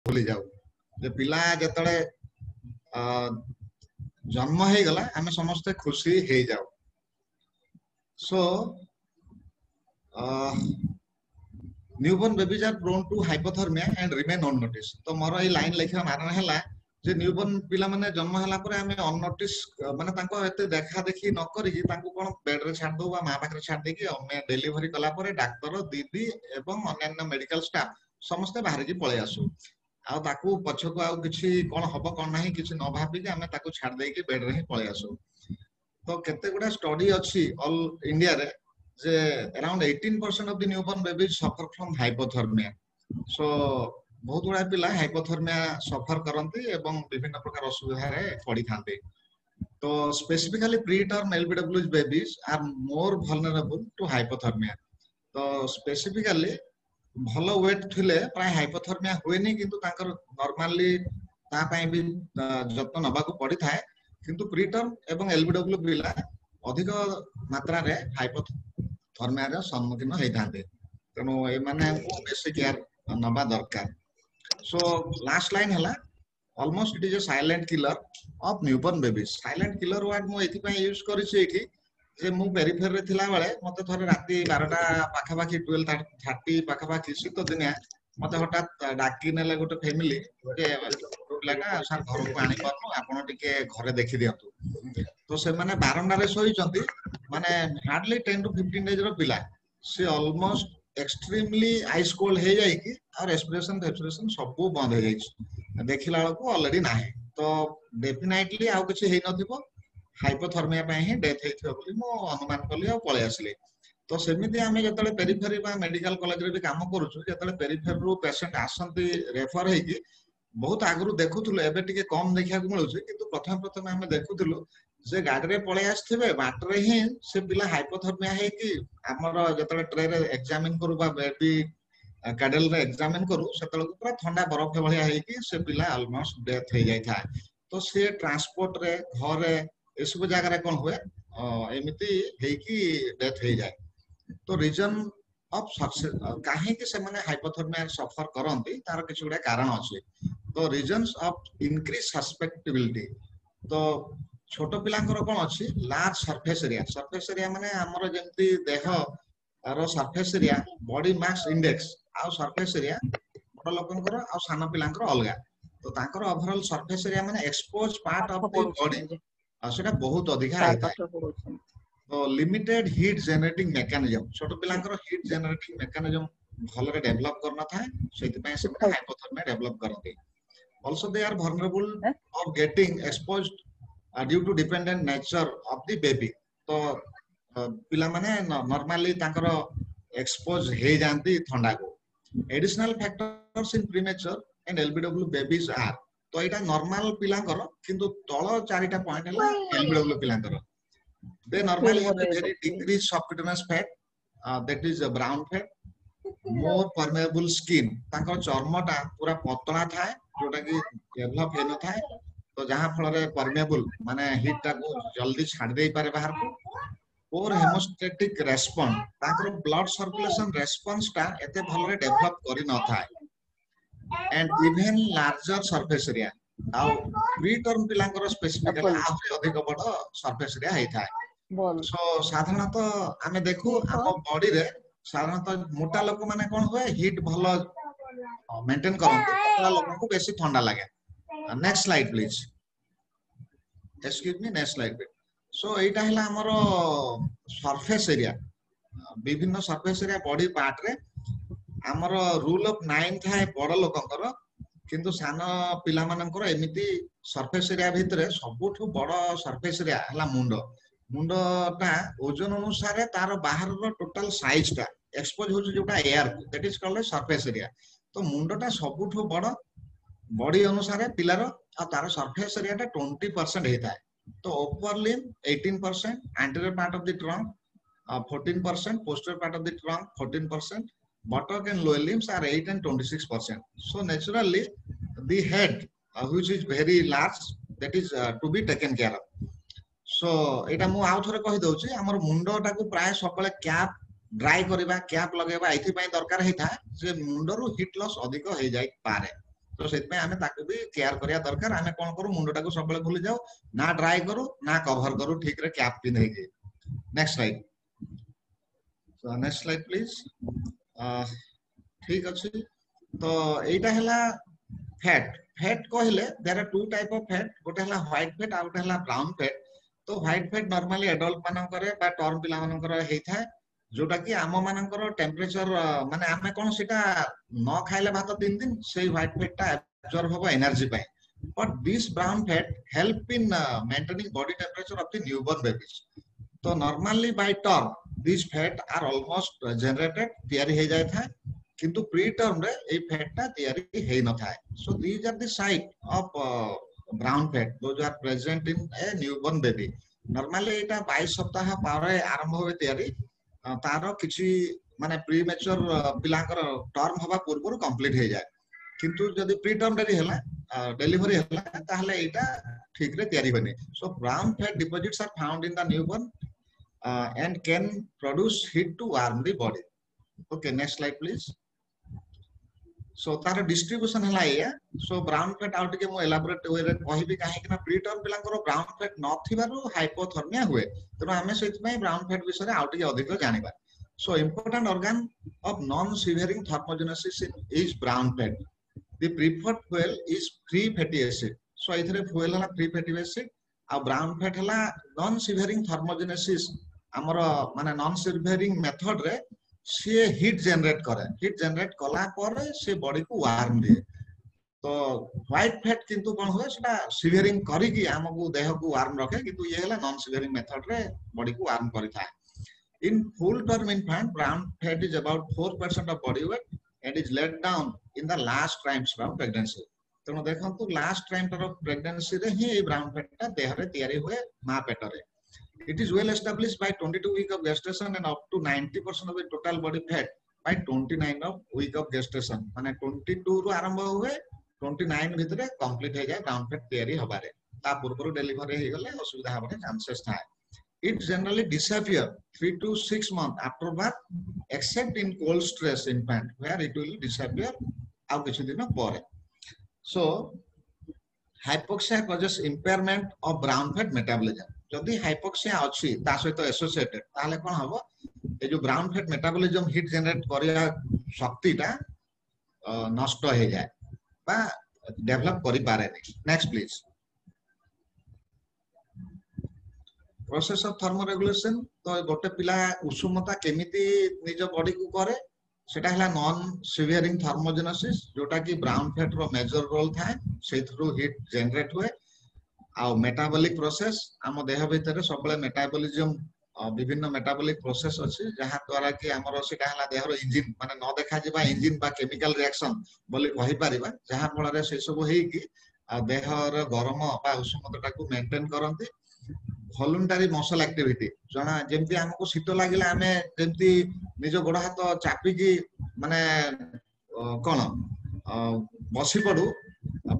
भूली जाऊ जे पिला जतले जन्म हे गला आमे समस्त खुशी हे जाऊ so newborn babies are prone to hypothermia and remain unnoticed तो मोर ए लाइन लिखा कारण हैला जे न्यूबॉर्न पिला माने जन्म हला परे आमे अननोटिस माने तांको एते देखा देखी न करी तांको कोन बेड रे छाड़ दो बा मा पाखरे छाड़ दे कि हमें डिलीवरी कला परे डॉक्टर दीदी एवं अन्य मेडिकल स्टाफ समस्त बाहर की पळे आसु आ ताकू पछको आ किछि कोन हबो कोन नाही किछि न भाबी कि आमे ताकू छाड़ दे कि बेड रे ही पळे आसु तो केते गुडा स्टडी अछि ऑल इंडिया रे जे around 18% of the newborn babies suffer from hypothermia so बहुत गुडा पिला हाइपोथर्मिया सफर करंती एवं विभिन्न प्रकार असुविधा रे पड़ी थांते तो specifically preterm LBWs babies are more vulnerable to hypothermia तो स्पेसिफिकली भलो वेट थिले प्राय हाइपोथर्मिया होएनी किंतु ताकर नॉर्मली ता पय भी जत्न नबा को पड़ी थाए किंतु प्रीटर्म एवं एलबीडब्ल्यू पिला अधिक मात्रा रे हाइपोथर्मिया रे सम्मुखीन होई थांते तनो ए माने बेसिक केयर नबा दरकार सो लास्ट लाइन हला almost it is a silent killer of newborn babies silent killer word मो एथि पय यूज करि छी एठी जे मु पेरिफेर रे थिला बेले मते थरे राती 12टा पाखा पाखी 12:30 पाखा पाखी शीत दिनिया मते हठात डाकी नेले गोटे फैमिली के लगा सर घर को आनी परनो आपण टिके घरे देखि दियंतु तो से माने बारंडा रे सोई चंती माने हार्डली 10 to 15 डेज रो पिला से ऑलमोस्ट एक्सट्रीमली आइस कोल्ड हे जाई कि और रेस्पिरेशन सब बंद हो जाई देखिला को ऑलरेडी नाही तो डेफिनेटली आउ किछ हे नथिबो हाइपोथर्मिया पय ही डेथ हेथिबो बोली मो अनुमान कली आ पळे आसले तो सेमिति आमे जतले पेरिफेरी बा मेडिकल कॉलेज रे भी काम करूछु जतले पेरिफेर रो पेशेंट आसंती रेफर हे कि बहुत आगरु देखुथुलो एबे टिके कम देखिया को मिलुछ किंतु प्रथम आमे देखुथुलो जे गाडी रे पळे आस्थिबे बाट रे ही से पिला हाइपोथर्मिया हे कि हमर जतले ट्रे रे एग्जामिन करू बा बेबी कैडल रे एग्जामिन करू सेतल पूरा ठंडा बरफ भलिया हे कि से पिला ऑलमोस्ट डेथ हे जाय था तो से ट्रांसपोर्ट रे घर रे एसबो जगह रे कोन हुए एमिति हे कि डेथ हे जाय तो रीजन ऑफ सक्सेस काहे कि से माने हाइपोथर्मिया सफर करंती तार किछ गुडा कारण अछि तो रीजंस ऑफ इंक्रीज सस्पेक्टेबिलिटी तो छोटो पिलांकर कोन अछि लार्ज सरफेस एरिया माने हमर जेंति देह आरो surface area body mass index आ सरफेस एरिया बड़ लोकनकर आ सान पिलांकर अलगा तो तांकर ओवरऑल सरफेस एरिया माने expose part of the body आ सेटा बहुत अधिक आइता तो लिमिटेड हीट जनरेटिंग मेकानिज्म छोटो पिलांकर हीट जनरेटिंग मेकानिज्म भलो रे डेवलप करना था सेति पय से हाइपोथर्मिया डेवलप करते also they are vulnerable of getting exposed due to dependent nature of the baby तो पिला माने नॉर्मली तांकर एक्सपोज हे जानती ठंडा को additional factors in premature and LBW babies are तो एटा नॉर्मल पिलांकर किंतु तळ चारिटा पॉइंट हला एलबीडब्ल्यू पिलांकर they normally have a very decreased subcutaneous fat that is a brown fat more permeable skin तांकर चर्मटा पूरा पतला थाए जोटा कि डेवलप हे न थाए तो जहां फल रे परमेबल माने हीट टा को जल्दी छाड़ देई पारे बाहर को और हेमोस्टैटिक रेस्पॉन्स ताकर ब्लड सर्कुलेशन रेस्पॉन्स टा एते भल रे डेवलप करि न थाए and even larger surface area आ प्रीटर्म पिलांकर स्पेसिफिकली आहुरी अधिक बड़ सरफेस एरिया हे थाए सो साधारणतः आमे देखु हम बॉडी रे साधारणतः मोटा लोक माने कोन होय हीट भल मेंटेन करंती पतला लोगन को बेसी ठंडा लागे next slide please excuse me next slide सो एटा हला हमरो सरफेस एरिया विभिन्न सरफेस एरिया बॉडी पार्ट रे हमरो रूल ऑफ 9 थाए बड़ लोकंकर किंतु सानो पिला मानकर एमिति सरफेस एरिया भितरे सबुठु बड़ सरफेस एरिया हला मुंडटा ओजन अनुसार तार बाहर रो टोटल साइज टा एक्सपोज हो जोटा air that is called surface area तो मुंडटा सबुठु बड़ बॉडी अनुसार पिलार आ तार सरफेस एरिया टा 20% हेता है तो upper limb 18% anterior part of the trunk 14% posterior part of the trunk 14% buttock and lower limbs are 8 and 26%. So naturally, the head, which is very large, that is to be taken care of. So एटा मु आउ थरे कहि दउची हमर मुंडटा को प्राय सबले cap dry करबा cap लगेबा एथि पय दरकार हेता जे मुंडरो हीट लॉस अधिक हे जाय पारे तो सेत आमे ताको भी केयर करिया दरकार आमे कोन करू मुंडटा को सबले भूली जाऊ ना ड्राई करू ना कवर करू ठीक रे कैप पिंधे के next slide so next slide please ठीक अछि तो एटा हला फैट फैट कहले there are two type of fat गोटे हला व्हाइट फैट आ गोटे हला ब्राउन फैट तो व्हाइट फैट नॉर्मली एडल्ट मानन करे बा टर्म पिला मानन करे हेइ थाए जोटा कि आम मानकर टेम्परेचर माने आमे कोन सेटा न खाइले भात 3 दिन से व्हाइट फैट टा एब्जॉर्ब होबो एनर्जी पाए but this brown fat help in maintaining body temperature of the newborn babies तो normally by term this fat are almost generated तयारी हे जाय था किंतु प्री टर्म रे ए फैट टा तयारी हे न थाए so these are the site of brown fat those are present in a newborn baby normally एटा 22 सप्ताह पारे आरंभ होवे तयारी तारो किछि माने प्री मैच्योर पिलांकर टर्म हवा पूर्व कंप्लीट हे जाय किंतु जदि प्री टर्म डेरी हला डिलीवरी हला ताहले एटा ठीक रे तयारी बने so brown fat deposits are found in the newborn and can produce heat to warm the body okay next slide please so तार डिस्ट्रीब्यूशन हला या so brown fat आउट के मो एलाबोरेट वे रे कहिबी काहे कि ना प्री टर्म पिलांकर ब्राउन फैट न थिबारु हाइपोथर्मिया हुए तनो आमे सेति में ब्राउन फैट विषय आउट के अधिक जानिबा so important organ of non severing thermogenesis is brown fat the preferred fuel is free fatty acid so इथरे fuel हला free fatty acid आ ब्राउन फैट हला नॉन सिवेरिंग थर्मोजेनेसिस हमर माने नॉन सिवेरिंग मेथड रे से heat generate कला पर से बॉडी को वार्म दिए तो व्हाइट फैट किंतु कोन होय सेटा सिवेरिंग करी कि हमकु देह को वार्म रखे किंतु ये हला नॉन सिवेरिंग मेथड रे बॉडी को वार्म करी था in full term infant brown fat is about 4% of body weight and is let down in the last trimester of pregnancy तनो देखंतु लास्ट ट्राइमेस्टर ऑफ प्रेगनेंसी रे ही ब्राउन फैट ता देह रे तयारी हुए मां पेट रे it is well established by 22 week of gestation and up to 90% of the total body fat by 29 of week of gestation माने 22 रु आरंभ हुए 29 भितरे कंप्लीट हो जाए ब्राउन फैट तयारी हबारे ता पूर्व डिलीवरी हे गले असुविधा होबे चांसेस था it generally disappear 3 to 6 months after birth except in cold stress infant where it will disappear आ किछ दिन पर so hypoxia causes impairment of brown fat metabolism जदि hypoxia अछि ता सहित एसोसिएटेड ताले कोन हबो ए जो brown fat metabolism heat generate करिया शक्तिटा नष्ट हो जाए बा डेवलप करि पारे नै next please process of thermoregulation तो गोटे पिला उष्णता केमिति निज बॉडी को करे सेटा हला नॉन सिवियरिंग थर्मोजेनेसिस जोटा कि ब्राउन फैट रो मेजर रोल थाए से थ्रू हीट जनरेट हुए आ मेटाबॉलिक प्रोसेस हम देह भीतर सबले मेटाबॉलिज्म विभिन्न मेटाबॉलिक प्रोसेस अछि जहा द्वारा कि हमर सेटा हला देहर इंजिन माने न देखा जिबा इंजिन बा केमिकल रिएक्शन बोली कहि परिबा जहा फल रे से सब हेई कि देहर गरम बा उष्णता को मेंटेन करंती वॉलंटरी मसल एक्टिविटी जना जेमति हमको शीत लागिला हमें जेमति निज गोड़ हाथ चापी की माने कोन बसी पडू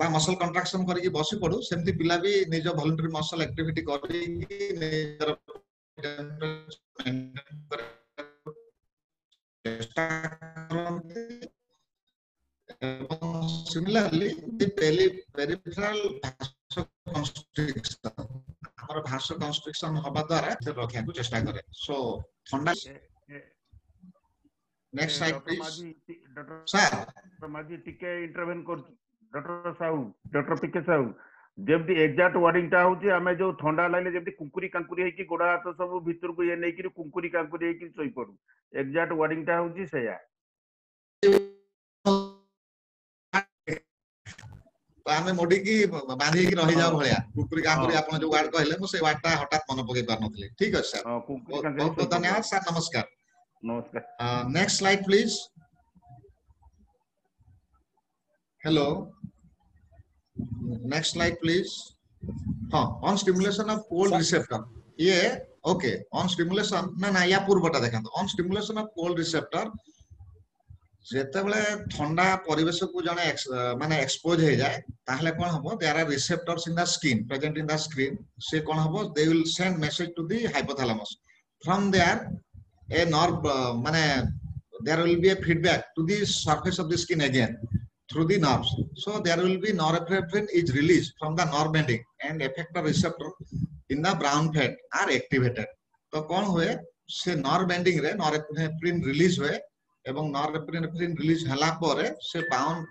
बा मसल कंट्राक्शन करी बसी पडू सेमति पिला भी निज वॉलंटरी मसल एक्टिविटी करी निजर सिमिलरली द पेरिफेरल भासोकंस्ट्रिक्शन हमर भासोकंस्ट्रिक्शन होबा द्वारा रखिया को चेष्टा करे सो ठंडा नेक्स्ट स्लाइड प्लीज डॉक्टर माजी टिके इंटरवेन कर डॉक्टर पीके साहू जेमती एग्जैक्ट वर्डिंग ता होची हमें जो ठंडा लागले जेमती कुकुरी कांकुरी है कि गोड़ा हाथ सब भीतर को ये नै कि कुकुरी कांकुरी है कि सोई पडू एग्जैक्ट वर्डिंग ता होची सेया आमे मोडी की बांधी की रही जाव भलिया कुकुरी कांकुरी आपण जो वर्ड कहले मो से वर्ड ता हठात मन पके पार नथले ठीक अछि सर कुकुरी कांकुरी बहुत धन्यवाद सर नमस्कार नमस्कार next slide please hello next slide please हां on stimulation of cold receptor ये ओके ऑन स्टिमुलेशन ना या पूर्वटा देखा on stimulation of cold receptor जेते बेले ठंडा परिवेश को जने माने एक्सपोज हो जाए ताहले कोन हबो there are receptors in the skin present in the screen से कोन हबो they will send message to the hypothalamus from there a nerve माने there will be a feedback to the surface of the skin again through the nerves. So there will be norepinephrine is released from the nerve ending and effector receptor in the brown fat are activated. तो कौन हुए से nerve ending रे norepinephrine release हुए एवं norepinephrine release हला परे से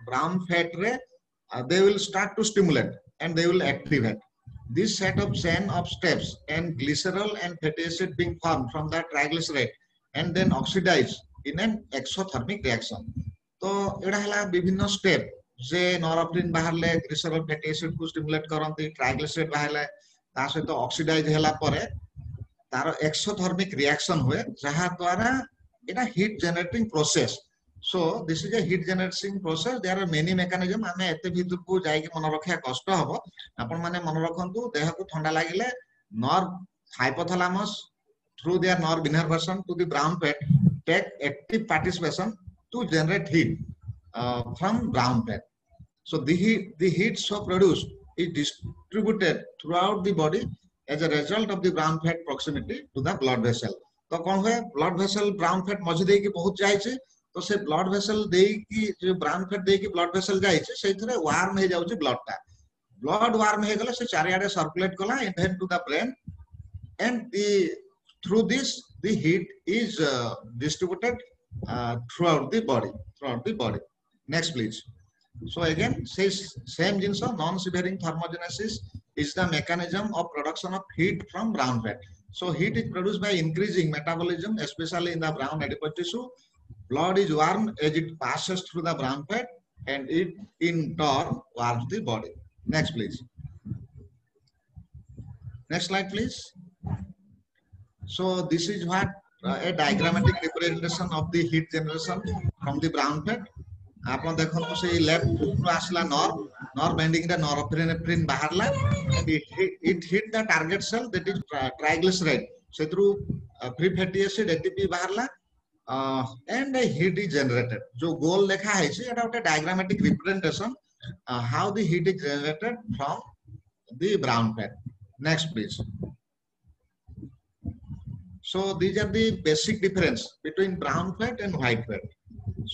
brown fat रे they will start to stimulate and they will activate. This set of chain of steps and glycerol and fatty acid being formed from the triglyceride and then oxidized in an exothermic reaction. तो एड़ा हला विभिन्न step जे नॉरफ्रिन बाहरले glycerol fatty acid को stimulate करंती triglyceride बाहरले ता सहित oxidise होला परे तार एक्सोथर्मिक रिएक्शन हुए जहा द्वारा एटा heat generating process. So this is a heat generating process. There are many mechanism. हमें एते भीतर को जाई के मन रखिया कष्ट हबो. आपण माने मन रखंतु देह को ठंडा लागिले nerve hypothalamus through there nerve innervation to the brown fat take active participation to generate heat from brown fat. So the heat so produced is distributed throughout the body as a result of the brown fat proximity to the blood vessel. तो कौन है blood vessel brown fat मझे दे की बहुत जाए छे तो से blood vessel दे की जो brown fat दे की blood vessel जाए छे से इतने warm है जाऊ छे blood टा. Blood warm है गले से चारियाडे circulate कला even to the brain and through this the heat is distributed throughout the body. Next please. So again says same jinsa non-severing thermogenesis is the mechanism of production of heat from brown fat. So heat is produced by increasing metabolism especially in the brown adipose tissue. Blood is warm as it passes through the brown fat and it in turn warms the body. Next please. Next slide please. So this is what a diagrammatic representation of the heat generation from the brown fat. आपन देखो तो से left to आसला nerve ending the norepinephrine बाहरला and it hit the target cell that is triglyceride से through free fatty acid ATP बाहरला and a heat is generated. जो गोल लिखा है से एटा उटे diagrammatic representation how the heat is generated from the brown fat. Next please. So these are the basic difference between brown fat and white fat.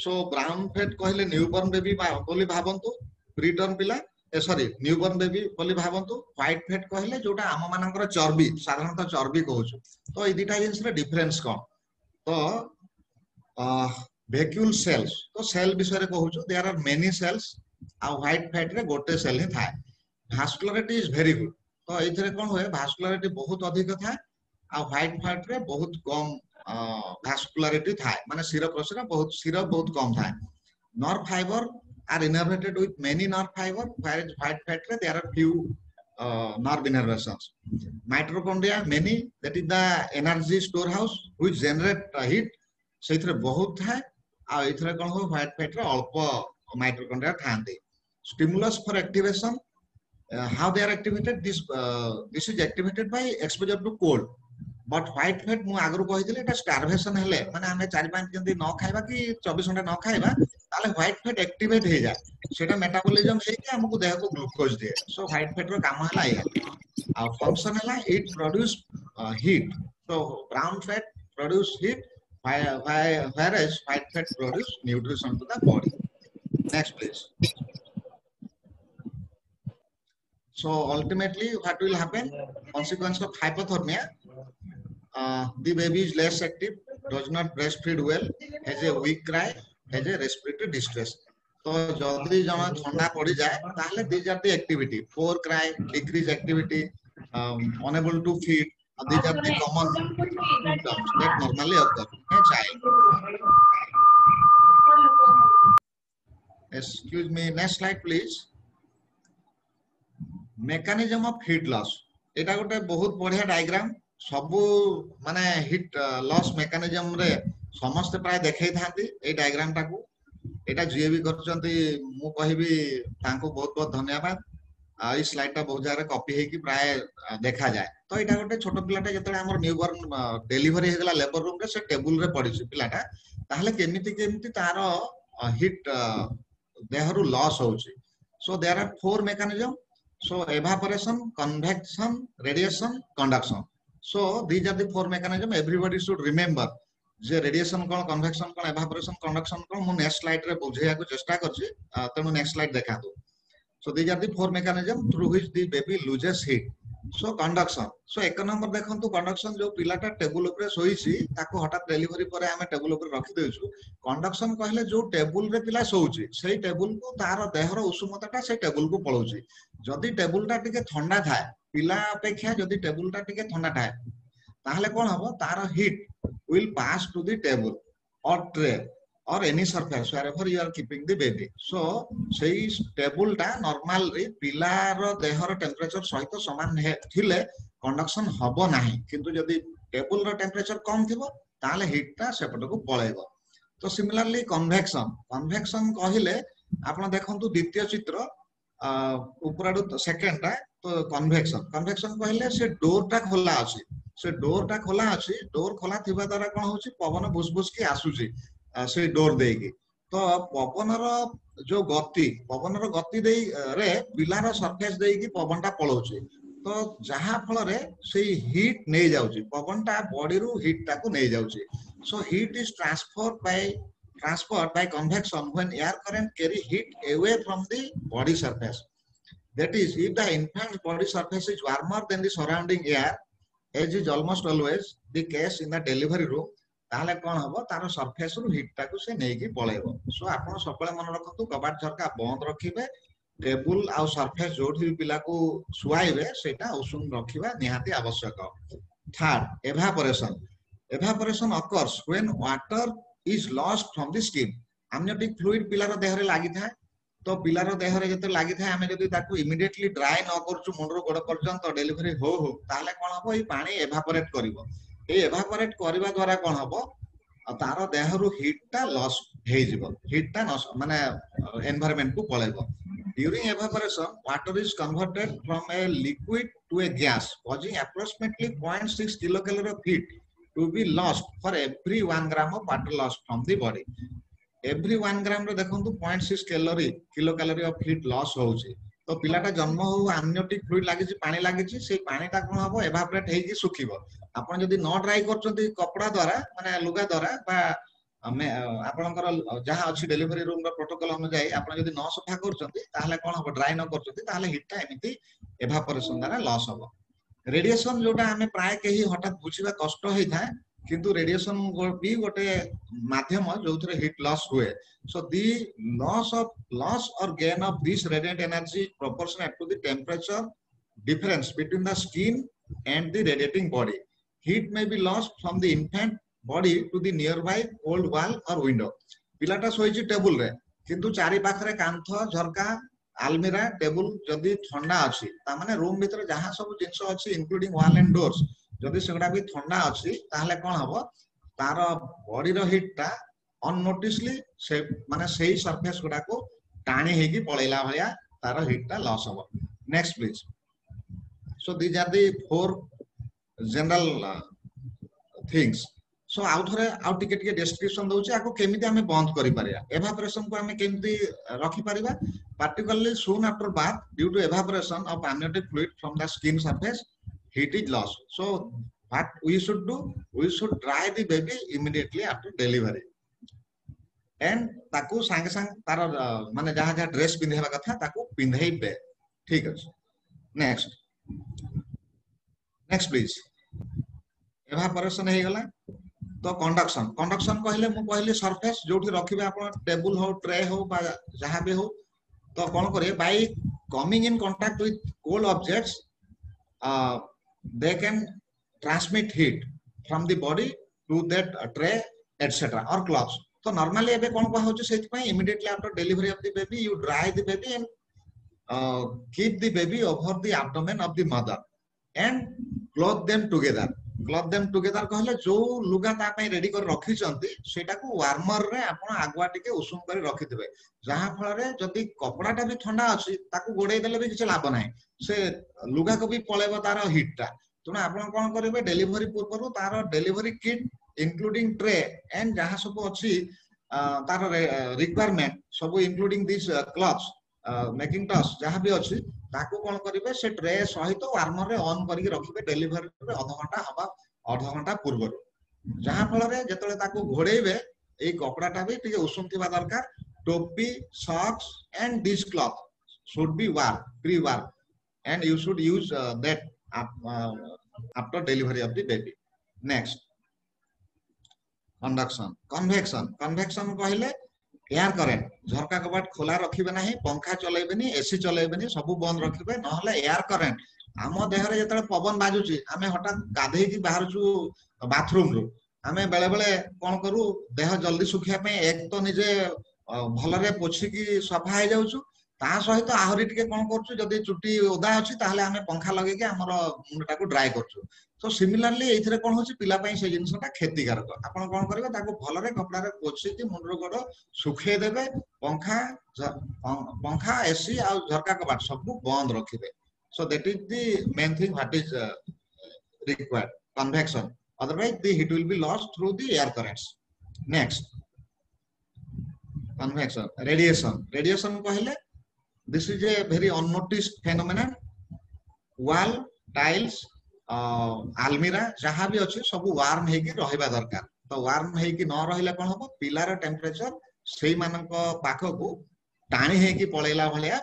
So brown fat कहले newborn baby बोली भावंतु preterm पिला sorry newborn baby बोली भावंतु white fat कहले जोटा आम मानकर चर्बी साधारणतः चर्बी कहउछु. तो ए दिटा जिंस रे डिफरेंस कोन तो vacuole cells तो सेल विषय रे कहउछु. There are many cells uh white fat रे गोटे सेल ही थाए. Vascularity is very good. तो एथरे कोन होय vascularity बहुत अधिक थाए आ व्हाइट फैट रे बहुत कम vascularity थाए माने सिर प्रसर बहुत कम थाए. Nerve fiber are innervated with many nerve fiber whereas white fat रे there are few nerve innervations. Mitochondria many that is the energy storehouse which generate heat सेथरे बहुत थाए आ एथरे कोन हो व्हाइट फैट रे अल्प mitochondria थांती. Stimulus for activation how they are activated this is activated by exposure to cold. But white fat मु आगरु कहिदिले एटा starvation हेले माने हमें 4-5 जंदी न खाइबा कि 24 घंटा न खाइबा ताले व्हाइट फैट एक्टिवेट हे जाय सेटा मेटाबॉलिज्म हे कि हमकु देह को ग्लूकोज दे. सो व्हाइट फैट रो काम हला या आ फंक्शन हला it produce heat. So brown fat produce heat whereas white fat produce nutrition to the body. Next please. So ultimately what will happen? Consequence of hypothermia, the baby is less active, does not breastfeed well, has a weak cry, has a respiratory distress. So जल्दी जमा ठंडा पड़ी जाए ताहले these are the activity. Poor cry, decreased activity, unable to feed. These are the common symptoms that normally occur in a child. Excuse me. Next slide please. Mechanism of heat loss. एटा गोटे बहुत बढ़िया diagram सबु माने hit loss mechanism रे समस्त प्राय देखै थांती ए diagram टाकू. एटा जे भी करचंती मु कहिबी तांको बहुत बहुत धन्यवाद. आ ई स्लाइड टा बहुत जारे कॉपी हे कि प्राय देखा जाए. तो एटा गोटे छोटो पिलाटा जतले हमर न्यूबॉर्न डिलीवरी हे गेला लेबर रूम रे से टेबल रे पड़ी छि पिलाटा ताहले केमिति तारो हिट देहरु लॉस होउछि. So there are 4 mechanism. So evaporation, convection, radiation, conduction. So these are the 4 mechanisms everybody should remember. J radiation कौन कन्वेक्शन कौन एवापोरेशन कंडक्शन कौन मु नेक्स्ट स्लाइड रे बुझेया को चेष्टा करछि तेनु नेक्स्ट स्लाइड देखा दो so these are the four mechanism through which the baby loses heat so conduction so एक नंबर देखंतु कंडक्शन जो पिलाटा टेबुल ऊपर सोईछि ताको हठात डेलीवरी परे आमे टेबुल ऊपर रखि देउछु कंडक्शन कहले जो टेबुल रे पिला सोउछि सेही टेबुल को तार देहर उष्णताटा से टेबुल को पळौछि जदि टेबुलटा टिके ठंडा थाए पिला अपेक्षा जदि टेबुलटा टिके ठंडा थाए ताहले कोन हबो तार heat will pass to the table or tray or any surface wherever you are keeping the baby so sei table ta normally pilar dehar temperature सहित समान थिले कंडक्शन हबो नाही किंतु जदी टेबल रो टेम्परेचर कम थिबो ताले हीट ता सेपट को पळेबो तो सिमिलरली कन्वेक्शन कहिले आपण देखंतु द्वितीय चित्र उपराडु सेकंड ता तो कन्वेक्शन कहिले से डोर ता खोला अछि से डोर ता खोला अछि डोर खोला थिबा द्वारा कोन होछि पवन भुसभुस की आसुछि से डोर देगी तो पवन रो गति देई रे पिलार सरफेस देगी पवनटा पळौछि तो जहा फल रे से हीट नै जाउछि पवनटा बॉडी रु हीट ता को नै जाउछि so heat is transferred by convection when air current carry heat away from the body surface that is if the infant's body surface is warmer than the surrounding air as is almost always the case in the delivery room ताले कोन हबो तार surface रु heat टाको से नै की पळेबो सो आपण सबले मन रखतु कबाट झरका बंद रखिबे टेबुल आ सरफेस जोठी पिला को सुआइबे सेटा उषुम रखिबा निहाती आवश्यक third evaporation occurs when water is lost from the skin amniotic fluid पिलार देह रे लागि था तो पिलार देह रे जते लागि था हमें जदी ताको इमीडिएटली ड्राई न करछु मुंडरो गोड़ पर्यंत डेलीवरी हो ताले कोन हबो ई पानी एवापोरेट करिवो ए एवापोरेट करबा द्वारा कोन हबो तार देह रु हीट ता लॉस हे जिवो हीट ता माने एनवायरनमेंट को पळेबो during evaporation water is converted from a liquid to a gas causing approximately 0.6 kilocalorie of heat to be lost for every 1 gram of water lost from the body every 1 gram रे देखंतु 0.6 kilocalorie of heat loss होउची तो पिलाटा जन्म हो amniotic fluid लागि छि पानी लागि छि से पानीटा कोन हबो एवापोरेट हेकि सुखिबो आपण जदी न ड्राई करचंती कपड़ा द्वारा माने लुगा द्वारा बा आपनकर जहा अछि डेलीवरी रूम रो प्रोटोकॉल अनुसार आपण जदी न सफा करचंती ताहले कोन हबो ड्राई न करचंती ताहले हीटटा एमिति एवापोरेशन द्वारा लॉस हबो रेडिएशन जोटा हमें प्राय कही हठात बुझिबा कष्ट होई था किंतु रेडिएशन भी गोटे माध्यम जोथरे हीट लॉस हुए so the loss or gain of this radiant energy proportional to the temperature difference between the skin and the radiating body heat may be lost from the infant body to the nearby cold wall or window पिलाटा सोइछि table रे किंतु चारि पाखरे कांथ झरका आलमीरा table जदी ठंडा अछि ता माने रूम भीतर जहां सब जिंस अछि इंक्लूडिंग वॉल एंड डोर्स जदी सेगडा भी ठंडा अछि ताहले कोन हबो तार बॉडी रो हीट ता अननोटिसली से माने सेही सरफेस गुडा को टाणी हेकी पळैला भया तार हीट ता लॉस हबो next please so these are the four general things so आउ थरे आउ टिके टिके डिस्क्रिप्शन दउछि आको केमिति हमें बंद करि परिया एवापोरेशन को हमें केमिति रखि परिबा particularly soon after bath due to evaporation of amniotic fluid from the skin surface heat is lost so what we should dry the baby immediately after delivery and ताकू संगे संग तार माने जहा जहा ड्रेस पिंधेबा कथा ताकू पिंधेइबे ठीक अछि नेक्स्ट प्लीज एवापोरेशन हे गला तो कंडक्शन कहले मु कहले सरफेस जोठी रखिबे आपण टेबल हो ट्रे हो बा जहा भी हो तो कौन करे by coming in contact with cold objects they can transmit heat from the body to that tray etc or cloths तो normally एबे कोन को होछ सेति पय immediately after delivery of the baby you dry the baby and keep the baby over the abdomen of the mother and clothe them together कहले जो लुगा ता पय रेडी कर रखि चंती सेटा को वार्मर रे आपण आगवा टिके उषुम कर रखि देबे जहा फल रे जदी कपड़ाटा भी ठंडा अछि ताकू गोडे देले भी किछ लाभ नाही से लुगा को भी पळेबो तार हीट ता तने आपण कोन करिवे डेलीवरी पूर्व तार delivery kit including tray and जहा सब अछि तार रिक्वायरमेंट सब including this clothes making toss जहा भी अछि ताकू कोन करिवे से ट्रे सहित वार्मर रे ऑन करिके रखिबे डेलीवरी रे आधा घंटा पूर्व जहाँ फल रे जेतले ताको घोड़ेइबे ए कपड़ाटा भी टिके उषुम थिबा दरकार टोपी socks and this cloth should be warm pre-warm and you should use that after delivery of the baby. Next, convection कहले एयर करेंट झरका कबाट खोला रखिबे नाही पंखा चलेबेनी एसी चलेबेनी सब बंद रखिबे नहले एयर करेंट आम देह रे जतले पवन बाजुची आमे हठात गाधेई की बाहरचू बाथरूम रो आमे बेले बेले कोन करू देह जल्दी सुखिया पे एक तो निजे भलरे पोछि की सफा हे जाउछु ता सहित आहरी टिके कोन करछु जदी चुटी ओदा अछि ताहले आमे पंखा लगे के हमर मुंडटा को ड्राई करछु तो सिमिलरली एथिरे कोन होछि पिला पई से जिंसटा क्षतिकारक आपण कोन करबे ताको भलरे कपड़ा रे पोछि की मुंडरो गोड़ सुखे देबे पंखा एसी आ झरका कबाट सब बंद रखिबे so that is the main thing what is required convection otherwise the heat will be lost through the air currents. Next, convection. Radiation कहले this is a very unnoticed phenomenon. Wall tiles almirah जहाँ भी अच्छे सब warm है कि रहिबा दरकार तो warm है कि न रहिले कोन हबो पिलार टेम्परेचर सेही मानक पाखो को टाणी है कि पळेला भलिया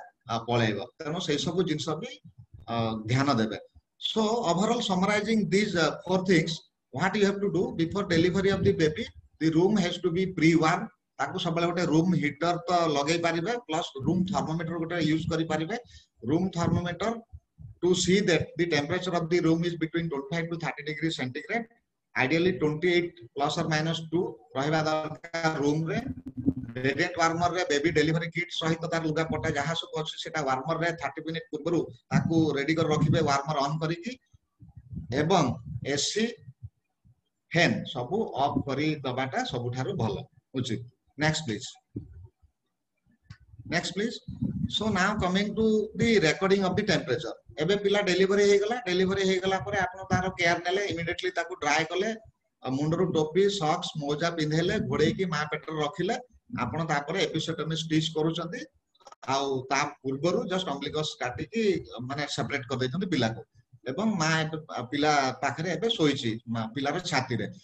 पळेबो तेनो सेही सब जिंस भी ध्यान देबे. So overall summarizing these four things what you have to do before delivery of the baby the room has to be pre-warm ताकू सबले गोटे रूम हीटर तो लगै पारिबे प्लस रूम थर्मोमीटर गोटे यूज करि पारिबे room thermometer to see that the temperature of the room is between 25 to 30 degrees centigrade ideally 28 plus or minus 2 रहिबा दरकार रूम रे रेडिएंट वार्मर रे बेबी डिलीवरी किट सहित तार लुगा पटा जहाँ सब अछि सेटा वार्मर रे 30 मिनिट पूर्वरु ताकू रेडी कर रखिबे वार्मर ऑन करी की एवं एसी फैन सब ऑफ करी दबाटा सबुठारु भलो उचित. Next please. So now coming to the recording of the temperature. एबे पिला डिलीवरी हे गला परे आपन तारो केयर नेले इमीडिएटली ताकू ड्राई कले मुंडरो टोपी सॉक्स मोजा पिंधेले घोड़े की मां पेटर रखिले आपन तापरे एपिसोटोमी स्टिच करूचंती आउ ता पूर्वरु जस्ट अम्बिलिकस काटी की माने सेपरेट कर दैछंती पिला को एवं मां पिला पाखरे एबे सोइची पिलार छाती रे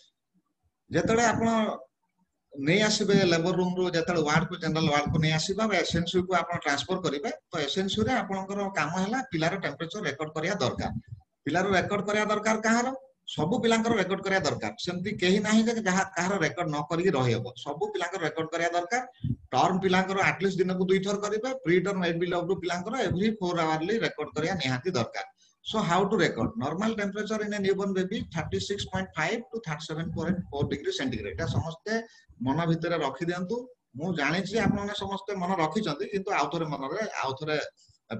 जेतळे आपन नहीं आसबे लेबर रूम रो जेतळे वार्ड को जनरल वार्ड को नहीं आसीबा एसेंशियल को आपन ट्रांसफर करिवे तो एसेंशियल रे आपनकर काम हैला पिलार टेम्परेचर रेकॉर्ड करिया दरकार पिलार रेकॉर्ड करिया दरकार कहारो सब पिलांकर रेकॉर्ड करिया दरकार सेमती केही नाही जे जहा कहारो रेकॉर्ड न करी रहयबो सब पिलांकर रेकॉर्ड करिया दरकार टर्म पिलांकर एटलीस्ट दिन को दुई थर करिवे प्री टर्म एडबिलव पिलांकर एवरी 4 आवरली रेकॉर्ड करिया निहाती दरकार. So how to record normal temperature in a newborn baby 36.5 to 37.4 degree centigrade एटा समस्ते मन भितरे रखि दियंतु मु जानि छी आपन ने समस्ते मन रखि छथि किंतु आउथरे मन रे आउथरे